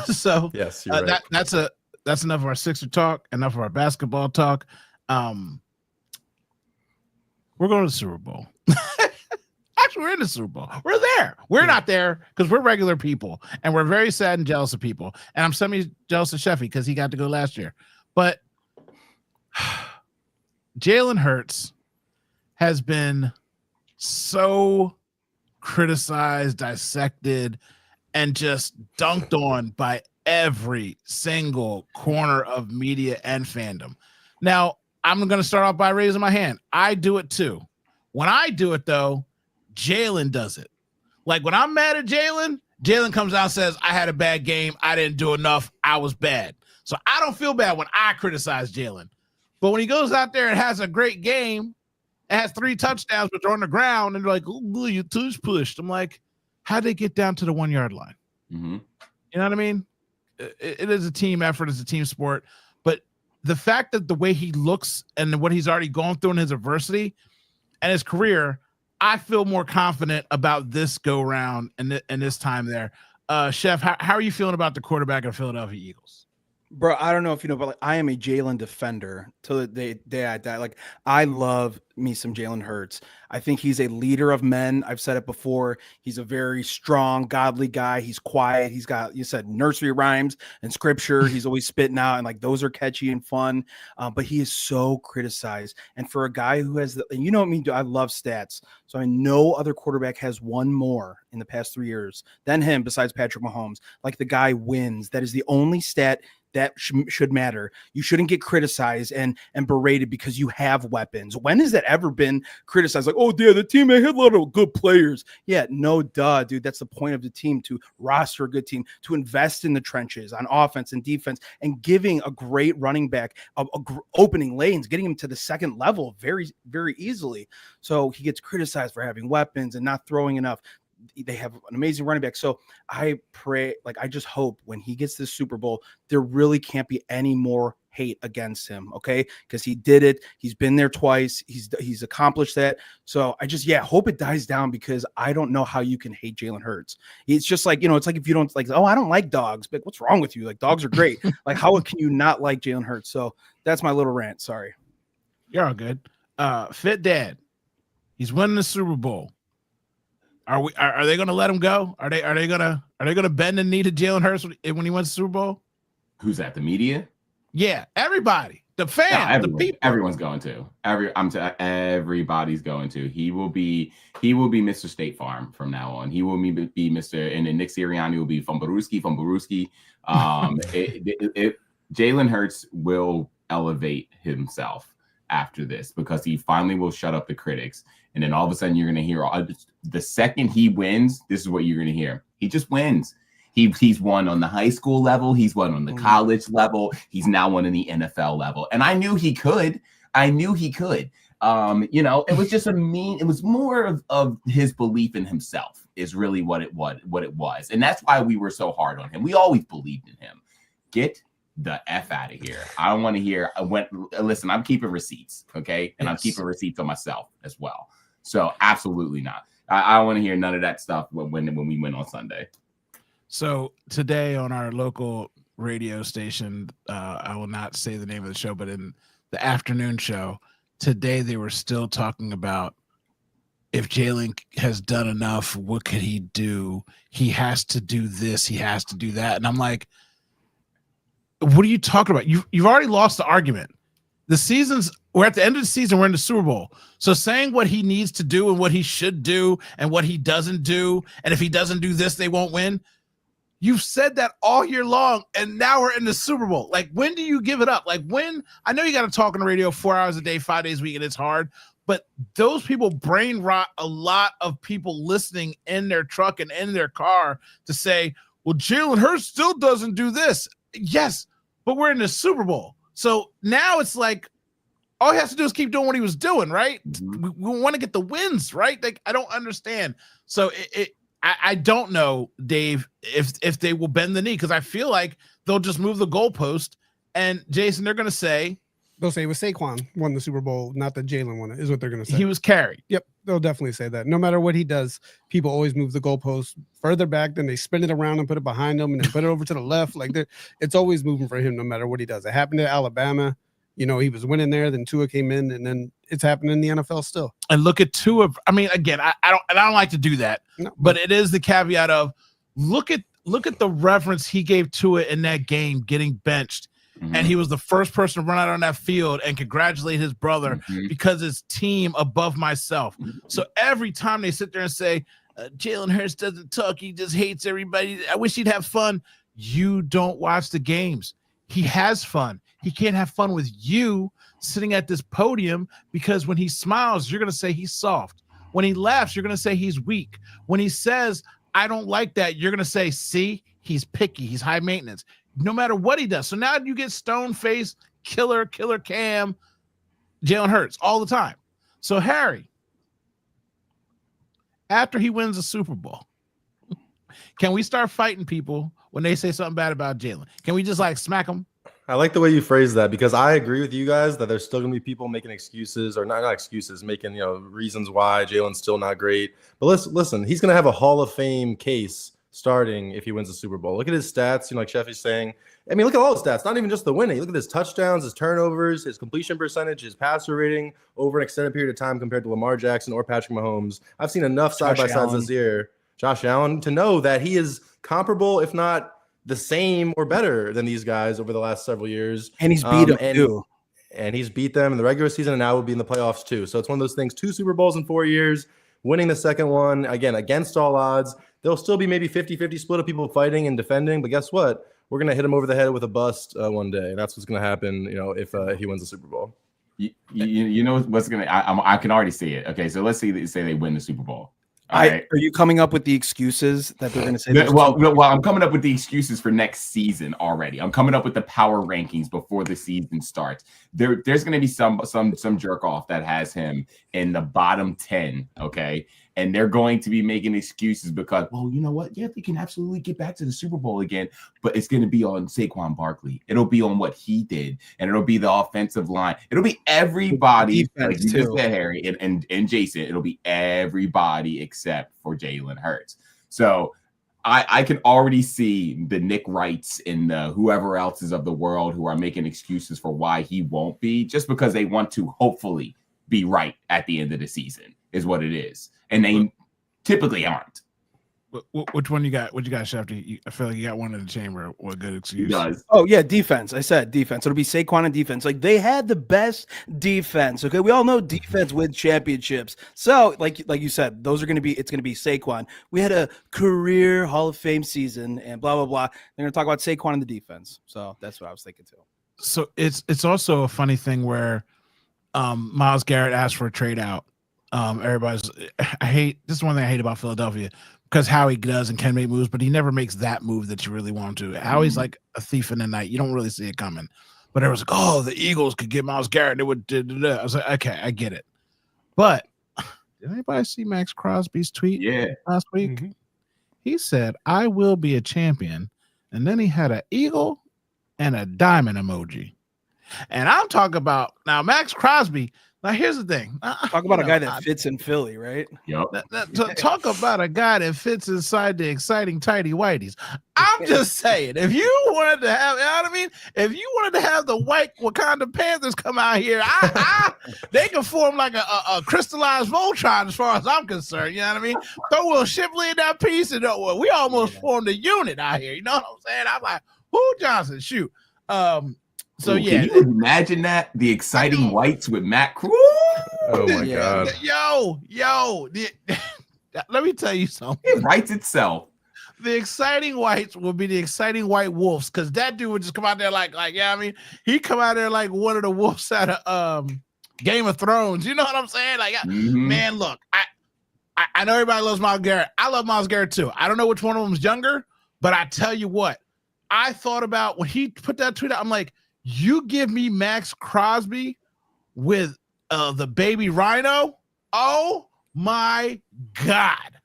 So yes, you're right. That's enough of our Sixer talk. Enough of our basketball talk. We're going to the Super Bowl. Actually, we're in the Super Bowl. We're there. We're not there because we're regular people, and we're very sad and jealous of people. And I'm semi-jealous of Sheffy because he got to go last year. But Jalen Hurts has been so criticized, dissected, and just dunked on by every single corner of media and fandom. Now, I'm going to start off by raising my hand. I do it too. When I do it, though, Jalen does it. Like when I'm mad at Jalen, Jalen comes out and says, I had a bad game. I didn't do enough. I was bad. So I don't feel bad when I criticize Jalen. But when he goes out there and has a great game, it has 3 touchdowns, but they're on the ground, and they're like, oh, you tush pushed. I'm like, how'd they get down to the 1 yard line? Mm-hmm. You know what I mean? It is a team effort. It's a team sport. But the fact that the way he looks and what he's already gone through in his adversity and his career, I feel more confident about this go round and this time there. Chef, how are you feeling about the quarterback of the Philadelphia Eagles? Bro, I don't know if you know, but like I am a Jalen defender till the day I die. Like I love me some Jalen Hurts. I think he's a leader of men. I've said it before. He's a very strong, godly guy. He's quiet. He's got, you said, nursery rhymes and scripture. He's always spitting out, and like those are catchy and fun. But he is so criticized. And for a guy who has, and you know what I mean, I love stats. So I mean, no other quarterback has won more in the past 3 years than him besides Patrick Mahomes. Like the guy wins. That is the only stat that should matter. You shouldn't get criticized and berated because you have weapons. When has that ever been criticized? Like, oh, yeah, the team had a lot of good players. Yeah, no, duh, dude. That's the point of the team, to roster a good team, to invest in the trenches on offense and defense, and giving a great running back opening lanes, getting him to the second level very, very easily. So he gets criticized for having weapons and not throwing enough. They have an amazing running back. So I pray, like, I just hope when he gets this Super Bowl, there really can't be any more hate against him. Okay. Because he did it. He's been there twice. He's accomplished that. So I just, hope it dies down, because I don't know how you can hate Jalen Hurts. It's just like, it's like if you don't like, oh, I don't like dogs, but what's wrong with you? Like, dogs are great. Like, how can you not like Jalen Hurts? So that's my little rant. Sorry. You're all good. Fit Dad. He's winning the Super Bowl. Are they going to let him go? Are they going to bend the knee to Jalen Hurts when he wins the Super Bowl? Who's that? The media? Yeah, everybody, the fans, the people. Everyone's going to. Everybody's going to. He will be Mr. State Farm from now on. He will be Mr. And then Nick Sirianni will be from Baruski. Jalen Hurts will elevate himself after this, because he finally will shut up the critics. And then all of a sudden, you're going to hear the second he wins, this is what you're going to hear. He just wins. He's won on the high school level. He's won on the college level. He's now won in the NFL level. And I knew he could. It was just it was more of his belief in himself is really what it was. And that's why we were so hard on him. We always believed in him. Get the F out of here. I don't want to hear. Listen, I'm keeping receipts. Okay. And I'm keeping receipts on myself as well. So absolutely not. I don't want to hear none of that stuff when we win on Sunday. So today on our local radio station, I will not say the name of the show, but in the afternoon show today, they were still talking about if Jalen has done enough, what could he do? He has to do this. He has to do that. And I'm like, what are you talking about? You've already lost the argument. We're at the end of the season. We're in the Super Bowl. So saying what he needs to do and what he should do and what he doesn't do, and if he doesn't do this, they won't win. You've said that all year long, and now we're in the Super Bowl. Like, when do you give it up? Like, when? I know you got to talk on the radio 4 hours a day, 5 days a week, and it's hard. But those people brain rot a lot of people listening in their truck and in their car to say, well, Jalen Hurts still doesn't do this. Yes, but we're in the Super Bowl. So now it's like all he has to do is keep doing what he was doing, right? Mm-hmm. We want to get the wins, right? Like, I don't understand. So I don't know, Dave, if they will bend the knee, because I feel like they'll just move the goalpost. And Jason, they're going to say, they'll say it was Saquon won the Super Bowl, not that Jalen won it, is what they're going to say. He was carried. Yep, they'll definitely say that. No matter what he does, people always move the goalpost further back, then they spin it around and put it behind them, and then put it over to the left. Like, it's always moving for him, no matter what he does. It happened to Alabama. He was winning there. Then Tua came in, and then it's happening in the NFL still. And look at Tua. I mean, again, I don't like to do that, but it is the caveat of look at the reference he gave Tua in that game, getting benched. Mm-hmm. And he was the first person to run out on that field and congratulate his brother because his team above myself. So every time they sit there and say, Jalen Hurts doesn't talk, he just hates everybody, I wish he'd have fun. You don't watch the games. He has fun. He can't have fun with you sitting at this podium, because when he smiles, you're going to say he's soft. When he laughs, you're going to say he's weak. When he says, I don't like that, you're going to say, see, he's picky, he's high maintenance. No matter what he does. So now you get stone-faced, killer Cam, Jalen Hurts all the time. So Harry, after he wins the Super Bowl, can we start fighting people when they say something bad about Jalen? Can we just smack them? I like the way you phrase that, because I agree with you guys that there's still going to be people making excuses, or not excuses, making reasons why Jalen's still not great. But listen, he's going to have a Hall of Fame case starting if he wins the Super Bowl. Look at his stats, like Sheffy's saying. I mean, look at all his stats, not even just the winning. Look at his touchdowns, his turnovers, his completion percentage, his passer rating over an extended period of time compared to Lamar Jackson or Patrick Mahomes. I've seen enough side-by-sides this year, Josh Allen, to know that he is comparable, if not the same or better than these guys over the last several years. And he's beat them too. And he's beat them in the regular season, and now will be in the playoffs too. So it's one of those things, 2 Super Bowls in 4 years, winning the second one, again, against all odds. There'll still be maybe 50-50 split of people fighting and defending, but guess what? We're going to hit him over the head with a bust one day. And that's what's going to happen, if he wins the Super Bowl. You know what's going to – I can already see it. Okay, so let's say they win the Super Bowl. Right. Are you coming up with the excuses that they're going to say? Well, I'm coming up with the excuses for next season already. I'm coming up with the power rankings before the season starts. There's going to be some jerk off that has him in the bottom 10. Okay, and they're going to be making excuses because, well, you know what? Yeah, they can absolutely get back to the Super Bowl again, but it's going to be on Saquon Barkley. It'll be on what he did, and it'll be the offensive line. It'll be everybody, like you just said, Harry and Jason. It'll be everybody except for Jalen Hurts. So I can already see the Nick Wrights and the whoever else is of the world who are making excuses for why he won't be, just because they want to hopefully be right at the end of the season is what it is. And they typically aren't. Which one you got? What you got, Shefty? I feel like you got one in the chamber. What good excuse? He does. Oh yeah, defense. I said defense. It'll be Saquon and defense. Like, they had the best defense. Okay, we all know defense wins championships. So like you said, it's going to be Saquon. We had a career Hall of Fame season and blah blah blah. They're going to talk about Saquon and the defense. So that's what I was thinking too. So it's also a funny thing where Myles Garrett asked for a trade out. This is one thing I hate about Philadelphia, because Howie does and can make moves, but he never makes that move that you really want him to. Howie's like a thief in the night. You don't really see it coming. But it was like, oh, the Eagles could get Myles Garrett. It would. I was like, okay, I get it. But did anybody see Max Crosby's tweet last week? Mhm. He said, "I will be a champion," and then he had an eagle and a diamond emoji. And I'm talking about now Max Crosby. Now here's the thing. Talk about a guy that fits in Philly, right? Yep. Talk about a guy that fits inside the exciting tidy whities. I'm just saying, if you wanted to have, you know what I mean? If you wanted to have the white Wakanda Panthers come out here, they can form like a crystallized Voltron as far as I'm concerned. You know what I mean? Throw Will Shipley in that piece, and we almost formed a unit out here. You know what I'm saying? I'm like, who Johnson? Shoot. So yeah, can you imagine that? The exciting whites with Matt Cruz. Oh my god. Yo, let me tell you something. It writes itself. The exciting whites will be the exciting white wolves, because that dude would just come out there like yeah, I mean, he come out there like one of the wolves out of Game of Thrones. You know what I'm saying? Like, man, look, I know everybody loves Myles Garrett. I love Myles Garrett too. I don't know which one of them is younger, but I tell you what, I thought about when he put that tweet out. I'm like, you give me Max Crosby with the baby rhino. Oh my God.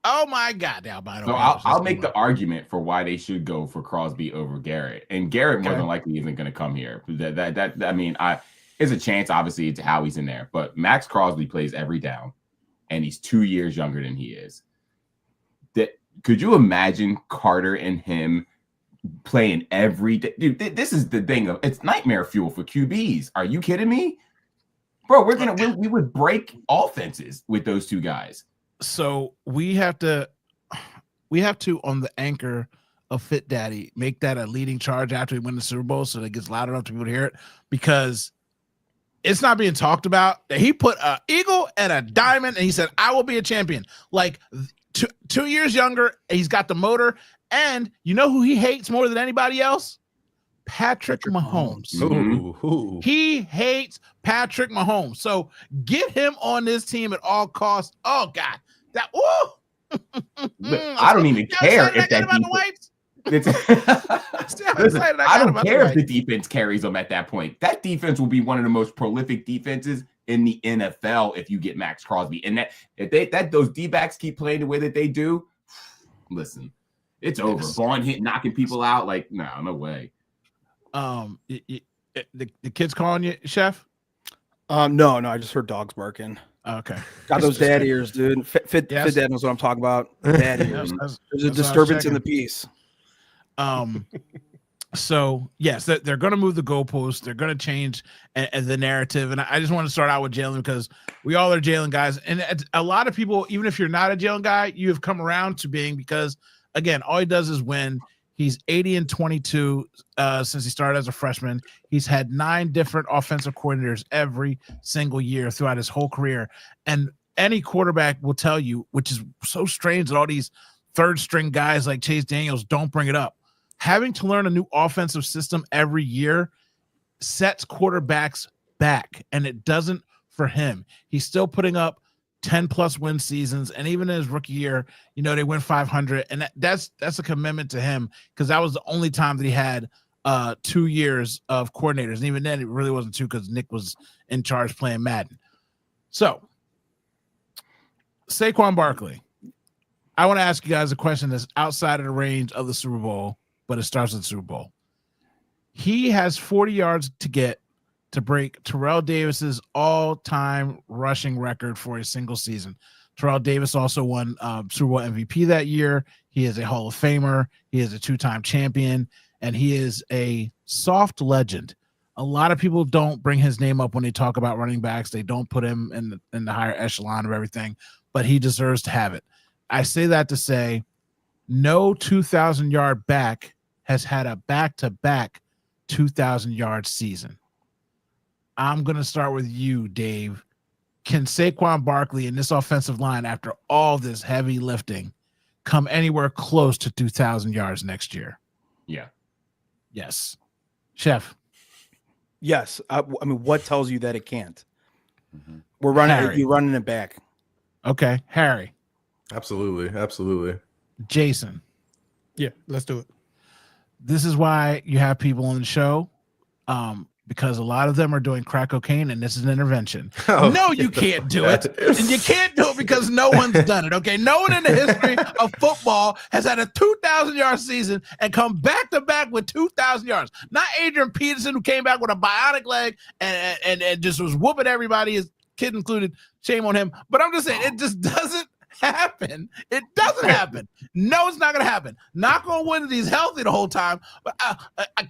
Oh my God. The albino. So I'll make the argument for why they should go for Crosby over Garrett. And Garrett more than likely isn't going to come here. I mean, there's a chance, obviously, to how he's in there. But Max Crosby plays every down, and he's 2 years younger than he is. Could you imagine Carter and him playing every day? Dude, this is the thing of it's nightmare fuel for QBs. Are you kidding me? Bro, we would break offenses with those two guys. So we have to on the anchor of Fit Daddy make that a leading charge after we win the Super Bowl, so that it gets loud enough to people to hear it, because it's not being talked about that he put an eagle and a diamond and he said, "I will be a champion." Like 2 years younger, he's got the motor. And you know who he hates more than anybody else? Patrick Mahomes. Ooh. He hates Patrick Mahomes. So get him on this team at all costs. Oh God, that I don't even care if that Listen, I don't care if the defense carries them at that point. That defense will be one of the most prolific defenses in the NFL if you get Max Crosby. And that if those D-backs keep playing the way that they do, listen. It's over. Vaughn knocking people out. Like, no way. The kids calling you, Chef? No, I just heard dogs barking. Okay. Got those dad ears, dude. Fit Dad knows what I'm talking about. Dad ears. There's a disturbance in the piece. So yes, they're going to move the goalposts. They're going to change the narrative. And I just want to start out with Jalen, because we all are Jalen guys. And a lot of people, even if you're not a Jalen guy, you have come around to being, because again, all he does is win. He's 80-22 since he started as a freshman. He's had 9 different offensive coordinators every single year throughout his whole career. And any quarterback will tell you, which is so strange that all these third string guys like Chase Daniels don't bring it up. Having to learn a new offensive system every year sets quarterbacks back, and it doesn't for him. He's still putting up 10+ win seasons, and even in his rookie year, they went 500, and that's a commitment to him, because that was the only time that he had 2 years of coordinators, and even then it really wasn't 2, because Nick was in charge playing Madden. So Saquon Barkley, I want to ask you guys a question that's outside of the range of the Super Bowl, but it starts with the Super Bowl. He has 40 yards to get to break Terrell Davis's all-time rushing record for a single season. Terrell Davis also won Super Bowl MVP that year. He is a Hall of Famer. He is a 2-time champion, and he is a soft legend. A lot of people don't bring his name up when they talk about running backs. They don't put him in the higher echelon of everything, but he deserves to have it. I say that to say no 2,000-yard back has had a back-to-back 2,000-yard season. I'm going to start with you, Dave. Can Saquon Barkley in this offensive line, after all this heavy lifting, come anywhere close to 2,000 yards next year? Yeah. Yes. Chef? Yes. I mean, what tells you that it can't? Mm-hmm. You're running it back. Okay. Harry? Absolutely. Jason? Yeah, let's do it. This is why you have people on the show. because a lot of them are doing crack cocaine, and this is an intervention. Oh, No, you can't do it. And you can't do it because no one's done it, okay? No one in the history of football has had a 2,000-yard season and come back-to-back with 2,000 yards. Not Adrian Peterson, who came back with a bionic leg and just was whooping everybody, his kid included. Shame on him. But I'm just saying, it just doesn't happen. It doesn't happen. No, it's not going to happen. Knock on wood, he's healthy the whole time. But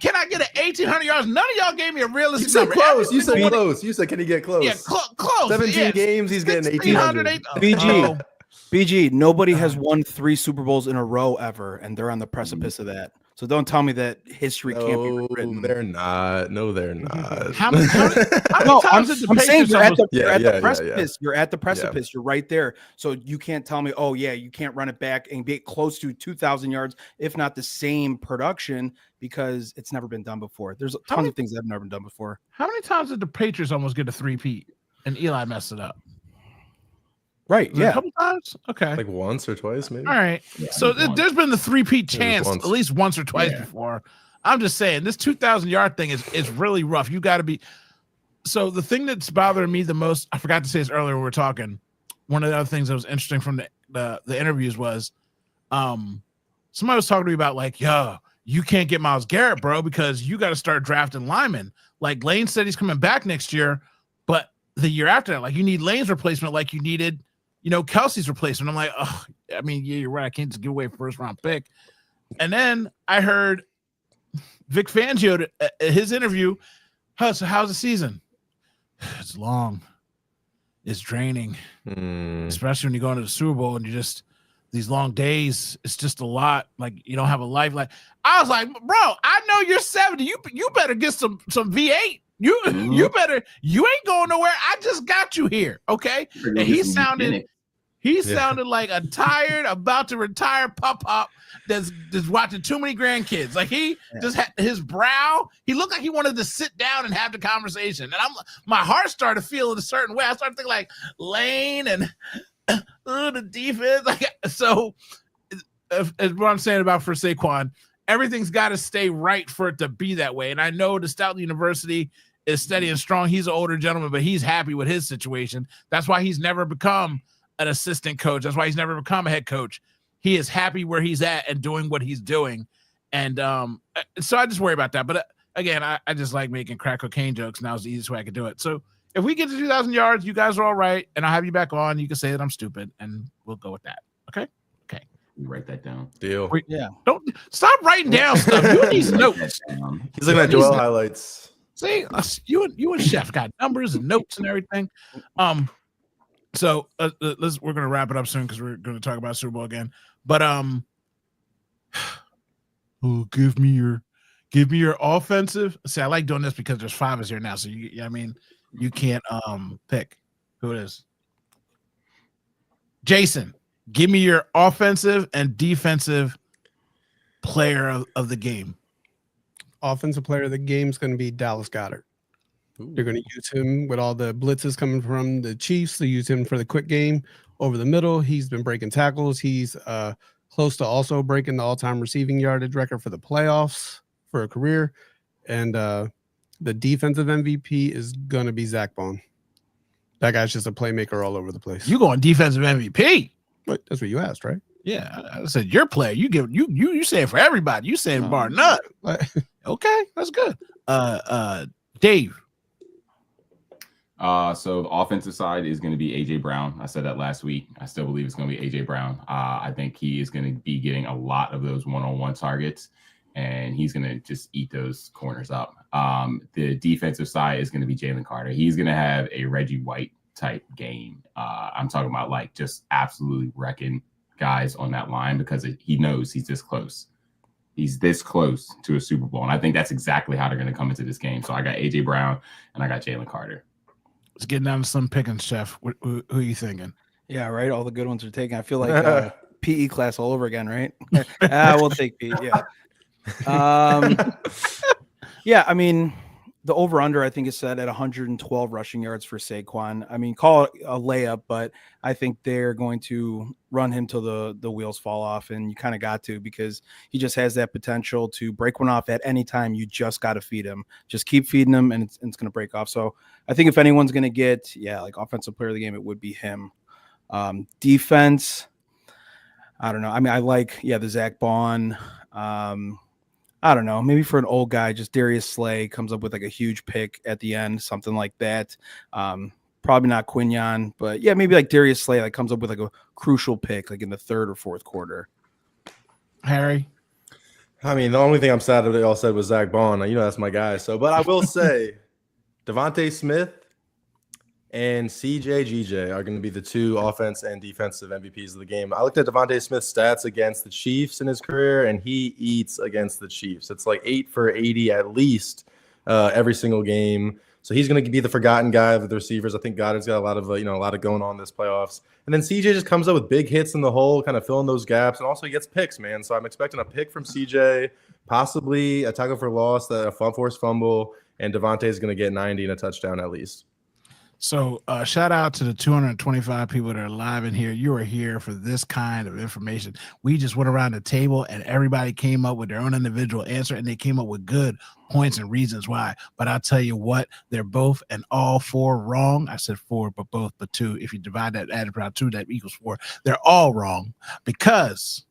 can I get an 1,800 yards? None of y'all gave me a realistic You said number. close. You said close. You said, can he get close? Yeah, close. 17 games, he's getting 1,800. BG. BG, nobody has won 3 Super Bowls in a row ever, and they're on the precipice of that. So don't tell me that history can't be rewritten. They're not. No, they're not. How many No, times I'm did the saying Patriots you're at almost- the precipice. You're at the precipice. You're right there. So you can't tell me, oh yeah, you can't run it back and get close to 2,000 yards, if not the same production, because it's never been done before. There's tons of things that have never been done before. How many times did the Patriots almost get a 3-peat and Eli messed it up? Right. Was it Yeah. a couple times. Okay. Like once or twice, maybe. All right. Yeah, So once. there's been the 3-peat was chance once. at least once or twice before. I'm just saying this 2,000-yard thing is really rough. You got to be. So the thing that's bothering me the most, I forgot to say this earlier when we were talking. One of the other things that was interesting from the interviews was, somebody was talking to me about like, yo, you can't get Myles Garrett, bro, because you got to start drafting linemen. Like Lane said, he's coming back next year, but the year after that, like you need Lane's replacement, like you needed, Kelsey's replacement. I'm like, oh, I mean, yeah, you're right. I can't just give away a first-round pick. And then I heard Vic Fangio, his interview. So how's the season? It's long. It's draining, especially when you go into the Super Bowl and you just these long days. It's just a lot. Like you don't have a life. Like I was like, bro, I know you're 70. You better get some V8. You better. You ain't going nowhere. I just got you here, okay? And he sounded like a tired, about to retire pop that's watching too many grandkids. Like he just had his brow. He looked like he wanted to sit down and have the conversation. And my heart started feeling a certain way. I started thinking like Lane and the defense. Like so, as what I'm saying about for Saquon, everything's got to stay right for it to be that way. And I know the Stoughton University is steady and strong. He's an older gentleman, but he's happy with his situation. That's why he's never become an assistant coach. That's why he's never become a head coach. He is happy where he's at and doing what he's doing. And so I just worry about that. But again, I just like making crack cocaine jokes. Now is the easiest way I could do it. So if we get to 2,000 yards, you guys are all right. And I'll have you back on. You can say that I'm stupid and we'll go with that. Okay. You write that down. Deal. Don't stop writing down stuff. You need notes. He's looking at Joel highlights. See, you and Chef got numbers and notes and everything. So we're gonna wrap it up soon because we're gonna talk about Super Bowl again. But give me your offensive. See, I like doing this because there's 5 of us here now. So you can't pick who it is. Jason, give me your offensive and defensive player of the game. Offensive player of the game is going to be Dallas Goedert. They're going to use him with all the blitzes coming from the Chiefs. They use him for the quick game over the middle. He's been breaking tackles. He's close to also breaking the all-time receiving yardage record for the playoffs for a career. And the defensive MVP is going to be Zach Bond. That guy's just a playmaker all over the place. You going defensive MVP? But that's what you asked, right? Yeah, I said your player. You say it for everybody. You saying bar none. Okay, that's good. Dave. So the offensive side is going to be AJ Brown. I said that last week. I still believe it's going to be AJ Brown. I think he is going to be getting a lot of those one-on-one targets, and he's going to just eat those corners up. The defensive side is going to be Jalen Carter. He's going to have a Reggie White type game. I'm talking about like just absolutely wrecking guys on that line because he knows he's this close. He's this close to a Super Bowl, and I think that's exactly how they're going to come into this game. So I got AJ Brown and I got Jalen Carter. Let's get down to some pickings, Chef. Who are you thinking? Yeah, right. All the good ones are taken. I feel like PE class all over again, right? We'll take PE. Yeah. Yeah, I mean, the over-under, I think, is set at 112 rushing yards for Saquon. I mean, call it a layup, but I think they're going to run him till the wheels fall off, and you kind of got to, because he just has that potential to break one off at any time. You just got to feed him. Just keep feeding him, and it's going to break off. So I think if anyone's going to get, like offensive player of the game, it would be him. Defense, I don't know. I mean, I like, the Zach Bond. I don't know, maybe for an old guy, just Darius Slay comes up with like a huge pick at the end, something like that. Probably not Quinyon, but maybe like Darius Slay like comes up with like a crucial pick, like in the third or fourth quarter. Harry? I mean, the only thing I'm sad that they all said was Zach Bond. That's my guy. So, but I will say Devontae Smith and CJ are going to be the two offense and defensive MVPs of the game. I looked at Devontae Smith's stats against the Chiefs in his career, and he eats against the Chiefs. It's like 8 for 80 at least every single game. So he's going to be the forgotten guy of the receivers. I think Goddard's got a lot of going on this playoffs. And then CJ just comes up with big hits in the hole, kind of filling those gaps, and also he gets picks, man. So I'm expecting a pick from CJ, possibly a tackle for loss, a forced fumble, and Devontae's going to get 90 and a touchdown at least. So shout out to the 225 people that are live in here. You are here for this kind of information. We just went around the table and everybody came up with their own individual answer, and they came up with good points and reasons why. But I'll tell you what, they're both and all four wrong. I said 4, but both, but 2. If you divide that, add around 2, that equals 4. They're all wrong, because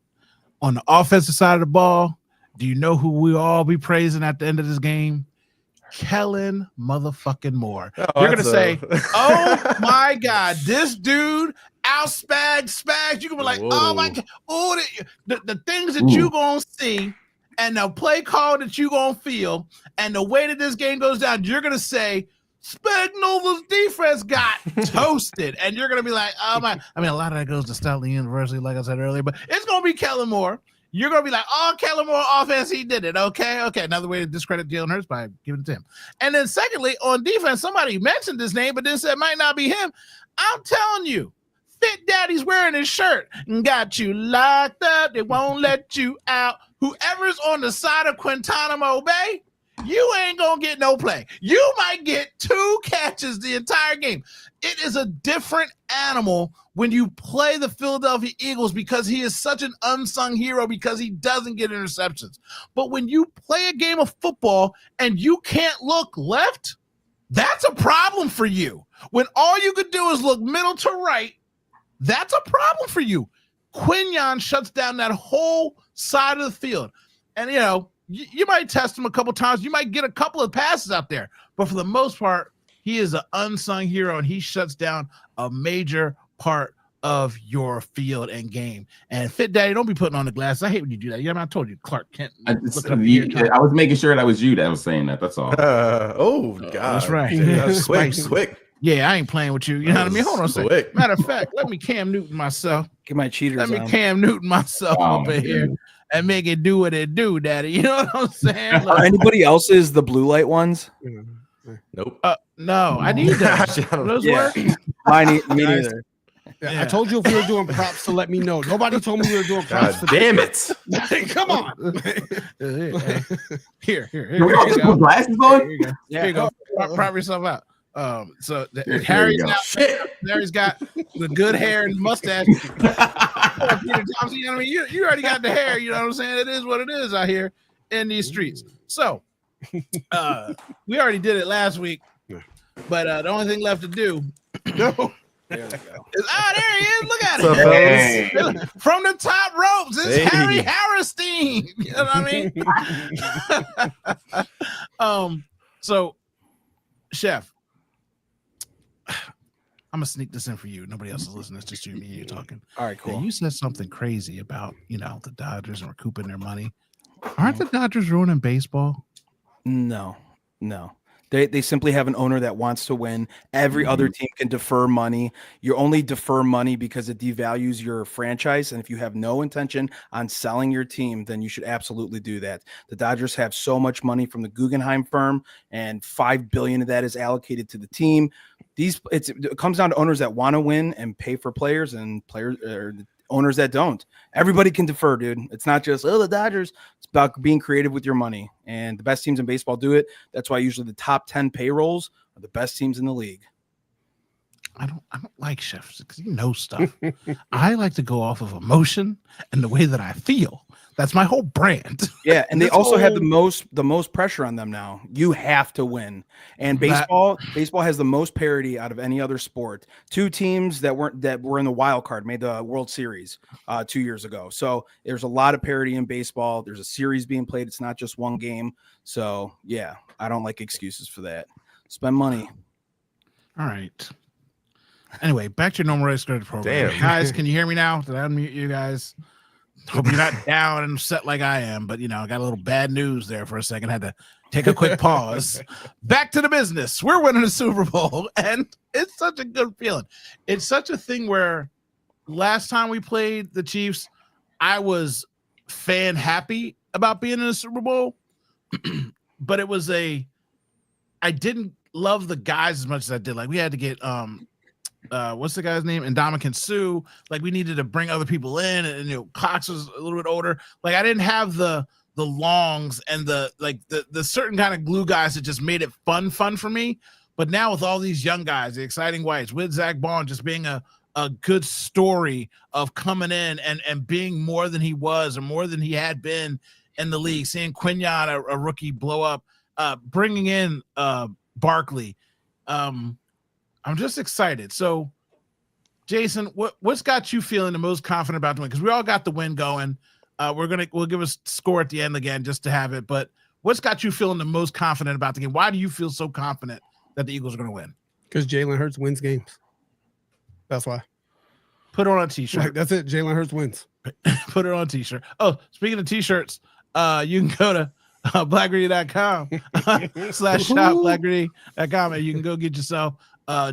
on the offensive side of the ball, do you know who we all be praising at the end of this game? Kellen motherfucking Moore. You're gonna say, "Oh my God, this dude out spags." You're gonna be like, "Oh my God, the things that you gonna see, and the play call that you gonna feel, and the way that this game goes down." You're gonna say, Spagnuolo's defense got toasted, and you're gonna be like, "Oh my!" I mean, a lot of that goes to Stoutland University, like I said earlier, but it's gonna be Kellen Moore. You're going to be like, "Oh, Kellen Moore offense, he did it." Okay. Another way to discredit Jalen Hurts by giving it to him. And then secondly, on defense, somebody mentioned this name, but then said it might not be him. I'm telling you, Fit Daddy's wearing his shirt and got you locked up. They won't let you out. Whoever's on the side of Guantanamo Bay, you ain't going to get no play. You might get 2 catches the entire game. It is a different animal when you play the Philadelphia Eagles, because he is such an unsung hero, because he doesn't get interceptions. But when you play a game of football and you can't look left, that's a problem for you. When all you could do is look middle to right, that's a problem for you. Quinyon shuts down that whole side of the field. And, you might test him a couple times. You might get a couple of passes out there. But for the most part, he is an unsung hero, and he shuts down a major part of your field and game. And Fit Daddy, don't be putting on the glasses. I hate when you do that. I told you, Clark Kent. I was making sure that was you that was saying that. That's all. God, that's right. That's quick. Yeah, I ain't playing with you. You know what I mean? Hold on a second. Matter of fact, let me Cam Newton myself. Get my cheaters. Let me Cam Newton myself up in here and make it do what it do, Daddy. You know what I'm saying? Are anybody else's the blue light ones? Nope. No, I need that. Those work? Me neither. Yeah. I told you if we were doing props to let me know. Nobody told me we were doing props. Damn it! Come on. Here. Put glasses on. Here you go. Prop yourself out. Harry's got the good hair and mustache. Peter Thompson, you know what I mean? You already got the hair. You know what I'm saying? It is what it is out here in these streets. So we already did it last week, but the only thing left to do. There he is. Look at him. Hey. From the top ropes. It's Harry Harrison. You know what I mean? So, Chef, I'm gonna sneak this in for you. Nobody else is listening. It's just you and me talking. All right, cool. And you said something crazy about the Dodgers and recouping their money. Aren't the Dodgers ruining baseball? No. They simply have an owner that wants to win. Every other team can defer money. You only defer money because it devalues your franchise. And if you have no intention on selling your team, then you should absolutely do that. The Dodgers have so much money from the Guggenheim firm, and $5 billion of that is allocated to the team. It comes down to owners that want to win and pay for players, and owners that don't. Everybody can defer, dude. It's not just, the Dodgers. It's about being creative with your money. And the best teams in baseball do it. That's why usually the top 10 payrolls are the best teams in the league. I don't like chefs because you know stuff. I like to go off of emotion and the way that I feel. That's my whole brand. Yeah, and they also have the most pressure on them now. You have to win. And baseball has the most parity out of any other sport. 2 teams that were in the wild card made the World Series 2 years ago. So there's a lot of parity in baseball. There's a series being played. It's not just one game. So yeah, I don't like excuses for that. Spend money. All right. Anyway, back to your normal race credit program. Damn. Guys, can you hear me now? Did I unmute you guys? Hope you're not down and upset like I am, but I got a little bad news there for a second. Had to take a quick pause. Back to the business. We're winning the Super Bowl, and it's such a good feeling. It's such a thing where last time we played the Chiefs, I was fan happy about being in the Super Bowl, but it was I didn't love the guys as much as I did. Like we had to get what's the guy's name? Ndamukong Suh. Like we needed to bring other people in, and Cox was a little bit older. Like I didn't have the longs and the certain kind of glue guys that just made it fun for me. But now with all these young guys, the exciting whites, with Zach Bond just being a good story of coming in and being more than he was or more than he had been in the league, seeing Quinyon, a rookie, blow up, bringing in Barkley. I'm just excited. So, Jason, what's got you feeling the most confident about the win? Because we all got the win going. We'll give a score at the end again just to have it. But what's got you feeling the most confident about the game? Why do you feel so confident that the Eagles are going to win? Because Jalen Hurts wins games. That's why. Put it on a T-shirt. That's it. Jalen Hurts wins. Put it on a T-shirt. Oh, speaking of T-shirts, you can go to blackgritty.com /shop blackgritty.com and you can go get yourself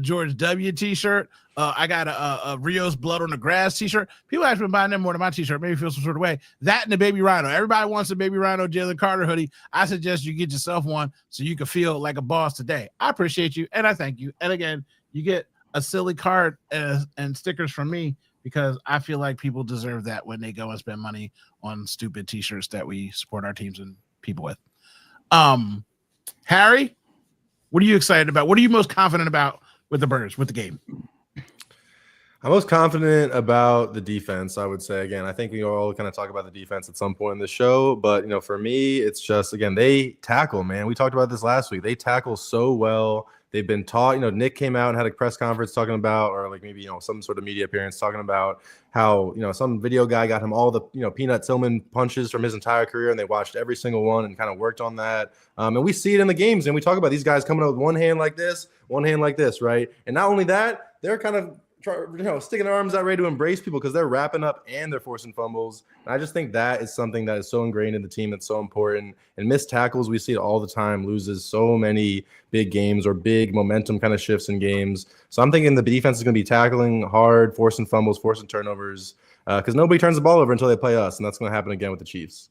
George W T-shirt. I got a Rio's Blood on the Grass T-shirt. People have been buying them more than my T-shirt. Maybe feel some sort of way. That and the Baby Rhino. Everybody wants a Baby Rhino Jalen Carter hoodie. I suggest you get yourself one so you can feel like a boss today. I appreciate you and I thank you. And again, you get a silly card and stickers from me because I feel like people deserve that when they go and spend money on stupid T-shirts that we support our teams and people with. Harry, what are you excited about? What are you most confident about with the Birds, with the game? I'm most confident about the defense, I would say. Again, I think we all kind of talk about the defense at some point in the show, but for me, it's just, again, they tackle, man. We talked about this last week. They tackle so well. They've been taught, Nick came out and had a press conference talking about, or like maybe, some sort of media appearance talking about how, some video guy got him all the, Peanut Tillman punches from his entire career, and they watched every single one and kind of worked on that. And we see it in the games, and we talk about these guys coming out with one hand like this, right? And not only that, they're kind of sticking their arms out ready to embrace people because they're wrapping up and they're forcing fumbles. And I just think that is something that is so ingrained in the team that's so important. And missed tackles, we see it all the time, loses so many big games or big momentum kind of shifts in games. So I'm thinking the defense is going to be tackling hard, forcing fumbles, forcing turnovers, because nobody turns the ball over until they play us, and that's going to happen again with the Chiefs.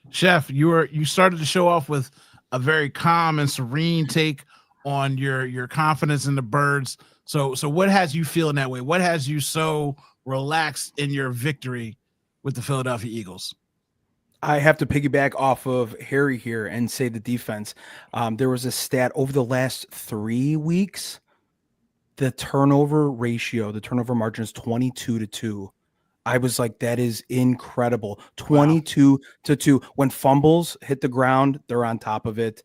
Chef, you started to show off with a very calm and serene take on your confidence in the Birds. So what has you feeling that way? What has you so relaxed in your victory with the Philadelphia Eagles? I have to piggyback off of Harry here and say the defense. There was a stat over the last 3 weeks. The turnover ratio, the turnover margin is 22-2. I was like, that is incredible. 22-2. When fumbles hit the ground, they're on top of it.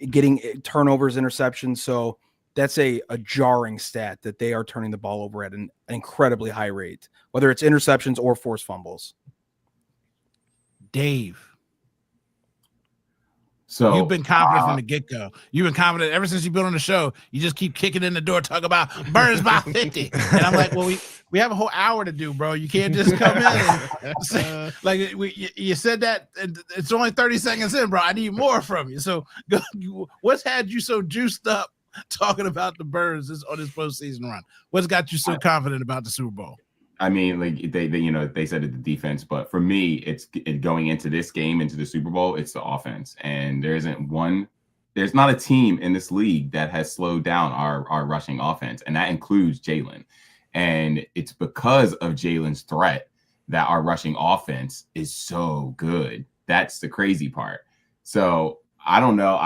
Getting turnovers, interceptions. So that's a jarring stat that they are turning the ball over at an incredibly high rate, whether it's interceptions or forced fumbles. Dave. So you've been confident from the get-go. You've been confident ever since you've been on the show. You just keep kicking in the door, talk about Birds by 50. And I'm like, well, we have a whole hour to do, bro. You can't just come in and say, you said that, and it's only 30 seconds in, bro. I need more from you. So what's had you so juiced up talking about the Birds on this postseason run? What's got you so confident about the Super Bowl? I mean, like they said it, the defense, but for me, it's going into this game, into the Super Bowl, it's the offense. And there's not a team in this league that has slowed down our rushing offense, and that includes Jalen. And it's because of Jalen's threat that our rushing offense is so good. That's the crazy part. So I don't know.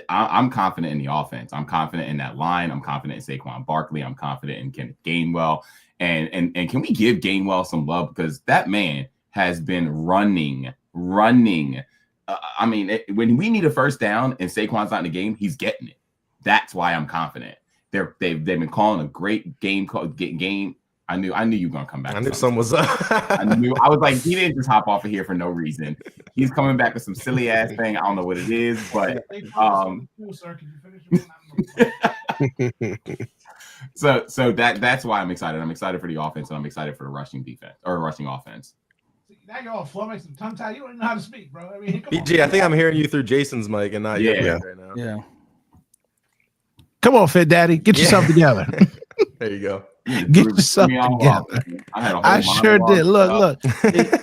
I'm confident in the offense. I'm confident in that line. I'm confident in Saquon Barkley. I'm confident in Kenneth Gainwell. And can we give Gainwell some love? Because that man has been running. When we need a first down and Saquon's not in the game, he's getting it. That's why I'm confident. They've been calling a great game. I knew you were gonna come back. I knew something was up. I was like, he didn't just hop off of here for no reason. He's coming back with some silly ass thing. I don't know what it is, but so that's why I'm excited. I'm excited for the offense, and I'm excited for the rushing defense or rushing offense. Now you're all flummoxed and tongue tied. You don't even know how to speak, bro. I mean, BG, I think I'm hearing you through Jason's mic and not your mic right now. Yeah. Come on, Fit Daddy, get yourself together. There you go. Get yourself together. I sure did. Look.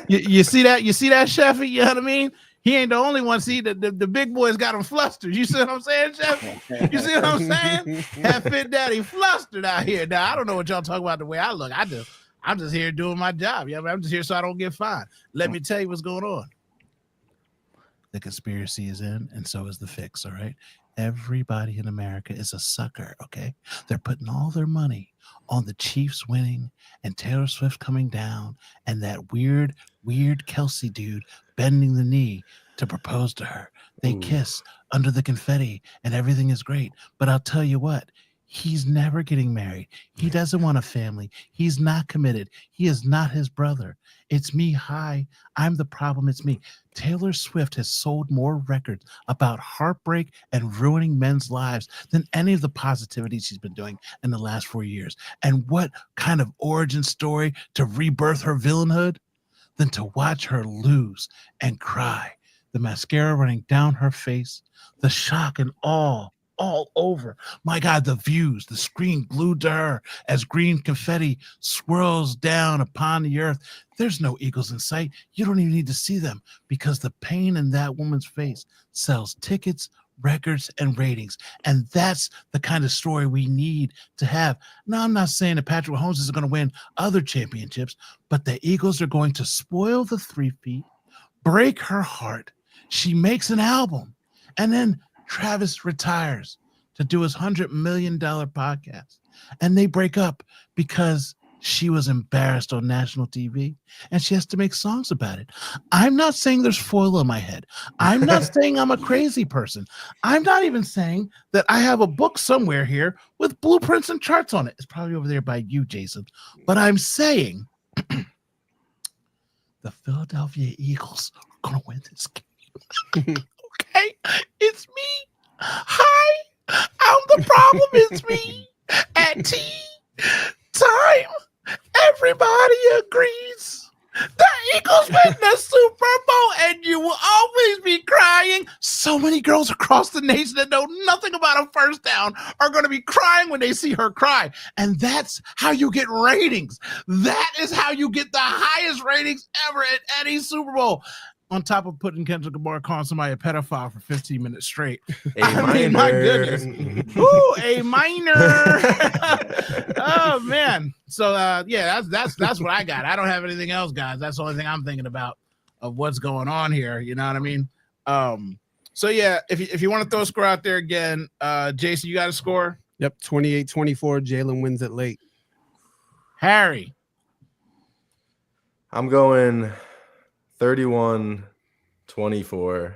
you see that? You see that, Sheffy? You know what I mean? He ain't the only one. See, the big boys got him flustered. You see what I'm saying, Sheffy? You see what I'm saying? Have Fit Daddy flustered out here. Now, I don't know what y'all talk about the way I look. I do. I'm just here doing my job. Yeah, I'm just here so I don't get fined. Let me tell you what's going on. The conspiracy is in, and so is the fix, all right? Everybody in America is a sucker, okay? They're putting all their money on the Chiefs winning and Taylor Swift coming down and that weird Kelsey dude bending the knee to propose to her. They kiss under the confetti and everything is great. But I'll tell you what, he's never getting married. He doesn't want a family. He's not committed. He is not his brother. It's me. Hi, I'm the problem. It's me. Taylor Swift has sold more records about heartbreak and ruining men's lives than any of the positivity she's been doing in the last 4 years. And what kind of origin story to rebirth her villainhood than to watch her lose and cry, the mascara running down her face, the shock and awe all over. My God, the views, the screen glued to her as green confetti swirls down upon the earth. There's no eagles in sight. You don't even need to see them because the pain in that woman's face sells tickets, records, and ratings. And that's the kind of story we need to have. Now, I'm not saying that Patrick Mahomes is going to win other championships, but the Eagles are going to spoil the 3 feet, break her heart. She makes an album, and then Travis retires to do his $100 million podcast, and they break up because she was embarrassed on national TV and she has to make songs about it. I'm not saying there's foil on my head. I'm not saying I'm a crazy person. I'm not even saying that I have a book somewhere here with blueprints and charts on it. It's probably over there by you, Jason. But I'm saying the Philadelphia Eagles are going to win this game. Okay, it's me. Hi, I'm the problem. It's me. At tea time, everybody agrees the Eagles win the Super Bowl, and you will always be crying. So many girls across the nation that know nothing about a first down are going to be crying when they see her cry, and that's how you get ratings. That is how you get the highest ratings ever at any Super Bowl. On top of putting Kendrick Lamar calling somebody a pedophile for 15 minutes straight. My goodness. Ooh, a minor. Oh man. So yeah, that's what I got. I don't have anything else, guys. That's the only thing I'm thinking about of what's going on here. You know what I mean? So yeah, if you want to throw a score out there again, Jason, you got a score? Yep, 28-24. Jalen wins it late. Harry. I'm going 31-24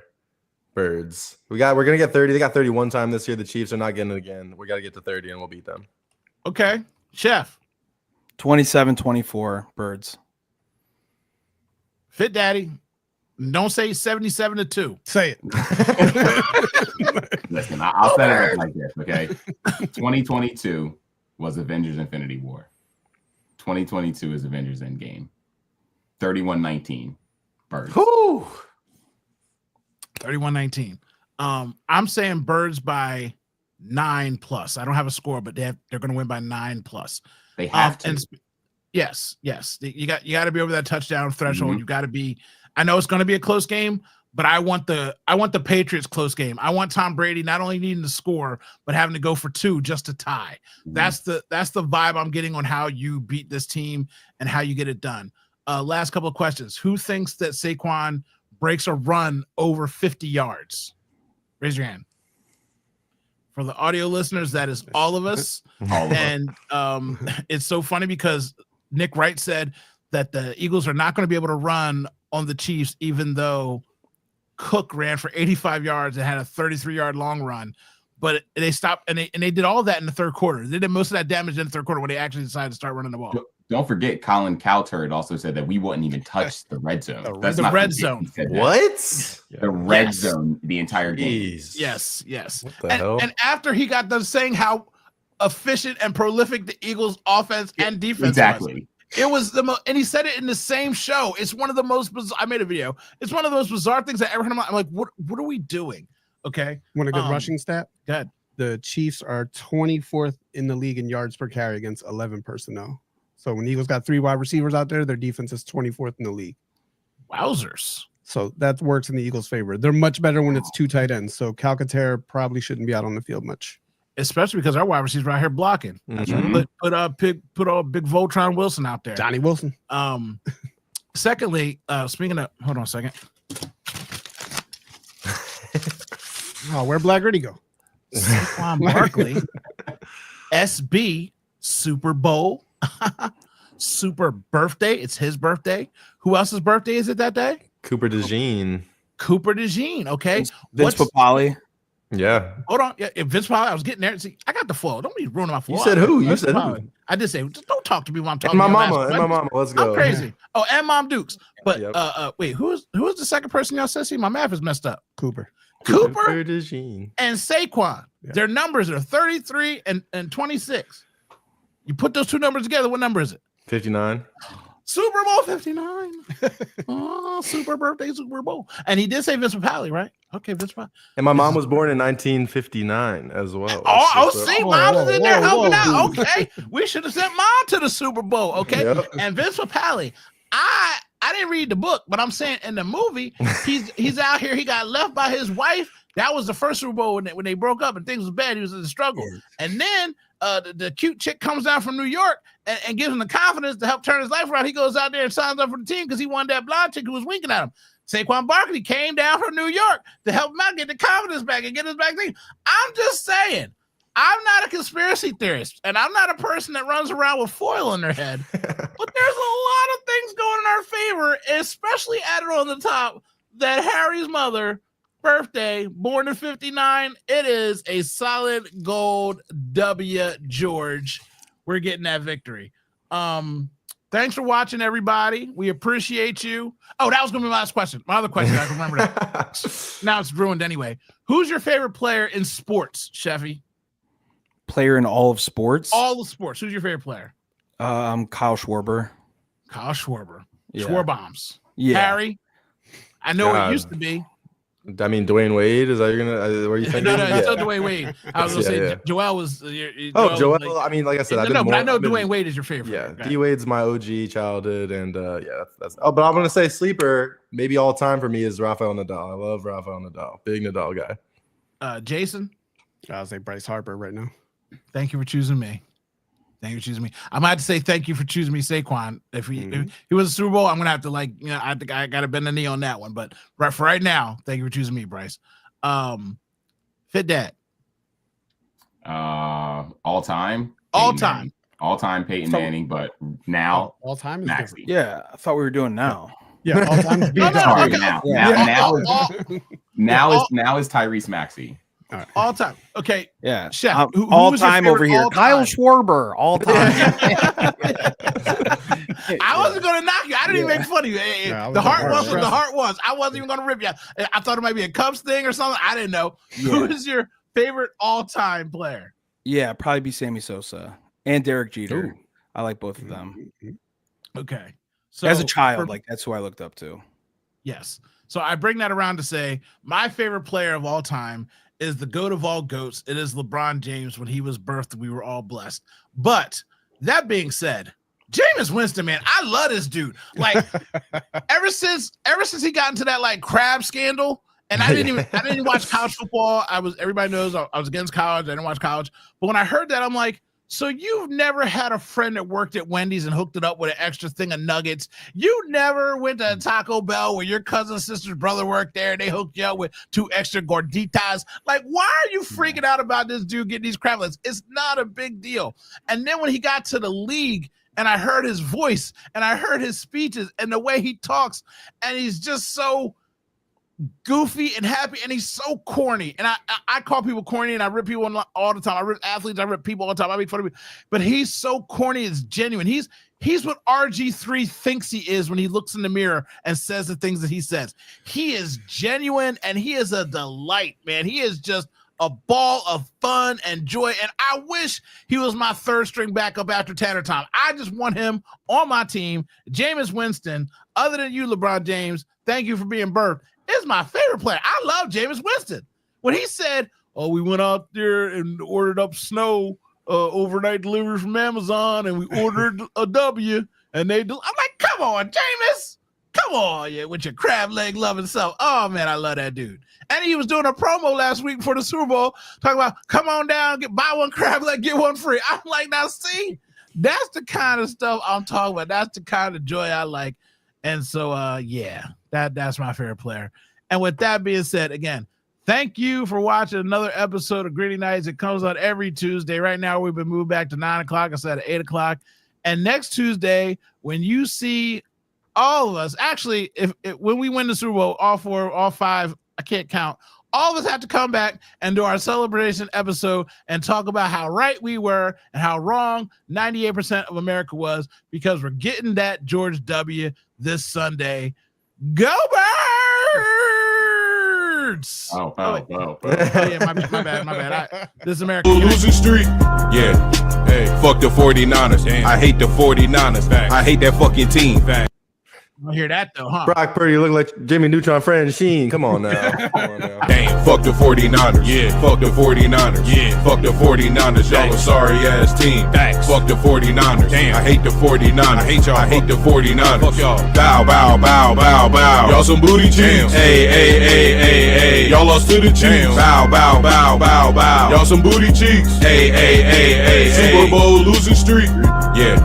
Birds. We're gonna get 30. They got 30 one time this year. The Chiefs are not getting it again. We got to get to 30 and we'll beat them. Okay. Chef. 27-24 Birds. Fit Daddy. Don't say 77-2. Say it. Listen, I'll set it up like this, okay? 2022 was Avengers Infinity War. 2022 is Avengers Endgame. 31-19 Birds. Whoo! 31-19. I'm saying Birds by 9+. I don't have a score, but they're going to win by 9+. They have to. And yes. You got to be over that touchdown threshold. You got to be. I know it's going to be a close game, but I want the Patriots close game. I want Tom Brady not only needing to score, but having to go for 2 just to tie. That's the vibe I'm getting on how you beat this team and how you get it done. Last couple of questions. Who thinks that Saquon breaks a run over 50 yards? Raise your hand. For the audio listeners, that is all of us. And it's so funny because Nick Wright said that the Eagles are not going to be able to run on the Chiefs, even though Cook ran for 85 yards and had a 33-yard long run. But they stopped, and they did all of that in the third quarter. They did most of that damage in the third quarter when they actually decided to start running the ball. Don't forget, Colin Cowherd also said that we wouldn't even touch the red zone. The red zone. What? The red zone the entire game. Jeez. Yes. What the hell? And after he got done saying how efficient and prolific the Eagles' offense and defense Exactly. was, it was and he said it in the same show. It's one of the most bizarre. I made a video. It's one of the most bizarre things I ever heard. I'm like, what are we doing? Okay. Want a good rushing stat? Go ahead. The Chiefs are 24th in the league in yards per carry against 11 personnel. So when the Eagles got 3 wide receivers out there, their defense is 24th in the league. Wowzers. So that works in the Eagles' favor. They're much better when it's 2 tight ends. So Calcaterra probably shouldn't be out on the field much. Especially because our wide receivers right here blocking. Mhm. Put big Voltron Wilson out there. Johnny Wilson. Secondly, speaking of, hold on a second. Oh, where'd Black Gritty go? Saquon Barkley, SB, Super Bowl, super birthday. It's his birthday. Who else's birthday is it that day? Cooper DeJean. Cooper DeJean. Okay. Vince Papale. Yeah. Hold on. Yeah, Vince Papale. I was getting there. See, I got the flow. Don't be ruining my flow. You said who? You Vince said Papale. who? I did say, just don't talk to me when I'm talking. And my to you. I'm mama. asking And my questions. mama. Let's go. I'm crazy. Oh, and Mom Dukes. But Yep. wait, who is the second person y'all said? See, my math is messed up. Cooper. Cooper DeJean. and Saquon. Yeah. Their numbers are 33 and 26. You put those two numbers together, what number is it? 59. Super Bowl 59. Oh, super birthday, Super Bowl. And he did say Vince Papale, right? Okay, Vince Papale. And my mom was born in 1959 as well. Oh, It's just see, a- Mom's is in there whoa, helping whoa. out. Okay, we should have sent Mom to the Super Bowl. Okay, Yep. and Vince Papale, I didn't read the book, but I'm saying in the movie, he's out here. He got left by his wife. That was the first Super Bowl when they broke up and things was bad. He was in the struggle, and then the cute chick comes down from New York and gives him the confidence to help turn his life around. He goes out there and signs up for the team because he wanted that blonde chick who was winking at him. Saquon Barkley came down from New York to help him out, get the confidence back and get his back team. I'm just saying, I'm not a conspiracy theorist, and I'm not a person that runs around with foil in their head. But there's a lot of things going in our favor, especially added on the top that Harry's mother, birthday, born in 59. It is a solid gold W, George. We're getting that victory. Thanks for watching, everybody. We appreciate you. Oh, that was gonna be my last question. My other question, I can remember that. Now it's ruined anyway. Who's your favorite player in sports, Sheffy? Player in all of sports. All the sports. Who's your favorite player? Kyle Schwarber. Kyle Schwarber. Yeah. Schwarbombs. Yeah. Harry. I know God. it used to be. I mean, Dwayne Wade. Is that you're gonna? Where you No, think? it's still Dwayne Wade. I was gonna say Yeah. Joel was. Oh, Joel. was I mean, like I said, no, but I know Dwayne Wade is your favorite. Yeah, Okay. D Wade's my OG childhood, and yeah, that's. Oh, but I'm gonna say sleeper, maybe all time for me is Rafael Nadal. I love Rafael Nadal, big Nadal guy. Jason, I'll say Bryce Harper right now. thank you for choosing me. Thank you for choosing me. I might have to say thank you for choosing me, Saquon. If he was a Super Bowl, I'm gonna have to I think I gotta bend the knee on that one. But for right now, thank you for choosing me, Bryce. Fit Dad. All time. All Peyton time. Manning. All time Peyton Manning, but now All time is Maxey. different. Yeah, I thought we were doing now. Yeah, all time is No, no, Sorry, okay. now. Yeah. Now is Tyrese Maxey. All time. Okay. Yeah, Chef, who all was your time favorite over here. all Kyle time? Schwarber, all time. I wasn't gonna knock you. I didn't even make fun of you. Yeah, I was The heart like, was what the impressive. heart was. I wasn't even gonna rip you. I thought it might be a Cubs thing or something. I didn't know. Yeah. Who is your favorite all-time player? Yeah, probably be Sammy Sosa and Derek Jeter. Ooh. I like both of them. Okay. So As a child, for- like that's who I looked up to. yes. So I bring that around to say my favorite player of all time is the GOAT of all GOATs. It is LeBron James. When he was birthed, we were all blessed. But that being said, Jameis Winston, man, I love this dude. Like ever since he got into that like crab scandal, and I didn't watch college football. Everybody knows I was against college. I didn't watch college. But when I heard that, I'm like, so you've never had a friend that worked at Wendy's and hooked it up with an extra thing of nuggets? You never went to Taco Bell where your cousin's sister's brother worked there and they hooked you up with 2 extra gorditas? Like, why are you freaking out about this dude getting these crab legs? It's not a big deal. And then when he got to the league and I heard his voice and I heard his speeches and the way he talks, and he's just so goofy and happy, and he's so corny. And I call people corny, and I rip people all the time. I rip athletes, I rip people all the time. I make fun of people. But he's so corny, it's genuine. He's what RG3 thinks he is when he looks in the mirror and says the things that he says. He is genuine, and he is a delight, man. He is just a ball of fun and joy. And I wish he was my 3rd string backup after Tanner Tom. I just want him on my team. Jameis Winston, other than you, LeBron James, thank you for being birthed, is my favorite player. I love Jameis Winston. When he said, "Oh, we went out there and ordered up snow, overnight delivery from Amazon, and we ordered a W," and they do. I'm like, come on, Jameis. Come on, yeah, with your crab leg loving self. Oh, man, I love that dude. And he was doing a promo last week for the Super Bowl, talking about, come on down, buy 1 crab leg, get 1 free. I'm like, now see, that's the kind of stuff I'm talking about. That's the kind of joy I like. And so, yeah, that's my favorite player. And with that being said, again, thank you for watching another episode of Gritty Nights. It comes out every Tuesday. Right now, we've been moved back to 9 o'clock instead of 8 o'clock. And next Tuesday, when you see all of us, actually, when we win the Super Bowl, all 5, I can't count, all of us have to come back and do our celebration episode and talk about how right we were and how wrong 98% of America was, because we're getting that George W. this Sunday. Go Birds! Oh, yeah, my bad. This is America. Losing streak. Yeah. Hey, fuck the 49ers. Damn. I hate the 49ers. Fact. I hate that fucking team. Fact. I hear that though, huh? Brock Purdy look like Jimmy Neutron Fran Sheen. Come on now. Damn, fuck the 49ers. Yeah, fuck the 49ers. Yeah, fuck the 49ers. Y'all a sorry ass team. Thanks. Fuck the 49ers. Damn, I hate the 49ers. I hate y'all. I hate the 49ers. Fuck y'all. Bow, bow, bow, bow, bow. Y'all some booty cheeks. Hey, hey, hey, hey, hey. Y'all lost to the Chiefs. Bow, bow, bow, bow, bow. Y'all some booty cheeks. Hey, hey, hey, hey, hey. Super Bowl losing streak. Yeah.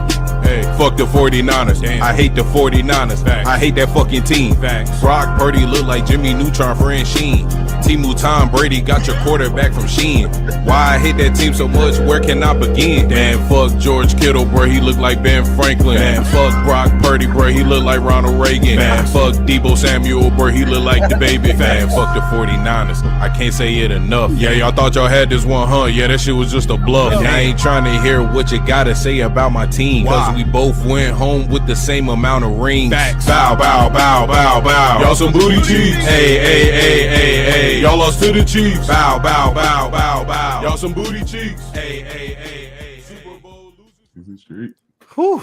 Hey, fuck the 49ers. Damn. I hate the 49ers. Facts. I hate that fucking team. Facts. Brock Purdy look like Jimmy Neutron Fran Sheen. Timu Tom Brady got your quarterback from Sheen. Why I hate that team so much, where can I begin? Damn, fuck George Kittle, bro, he look like Ben Franklin. Damn, fuck Brock Purdy, bro, he look like Ronald Reagan. Damn, fuck Debo Samuel, bro, he look like the baby. Damn, fuck the 49ers. I can't say it enough. Yeah, y'all thought y'all had this one, huh? Yeah, that shit was just a bluff. And I ain't trying to hear what you gotta say about my team. Cause we both went home with the same amount of rings. Facts. Bow, bow, bow, bow, bow. Y'all some booty cheeks. Hey, hey, hey, hey, hey. Y'all lost to the Chiefs. Bow, bow, bow, bow, bow. Y'all some booty cheeks. Hey, hey, hey, hey. Super Bowl losing streak. Whew.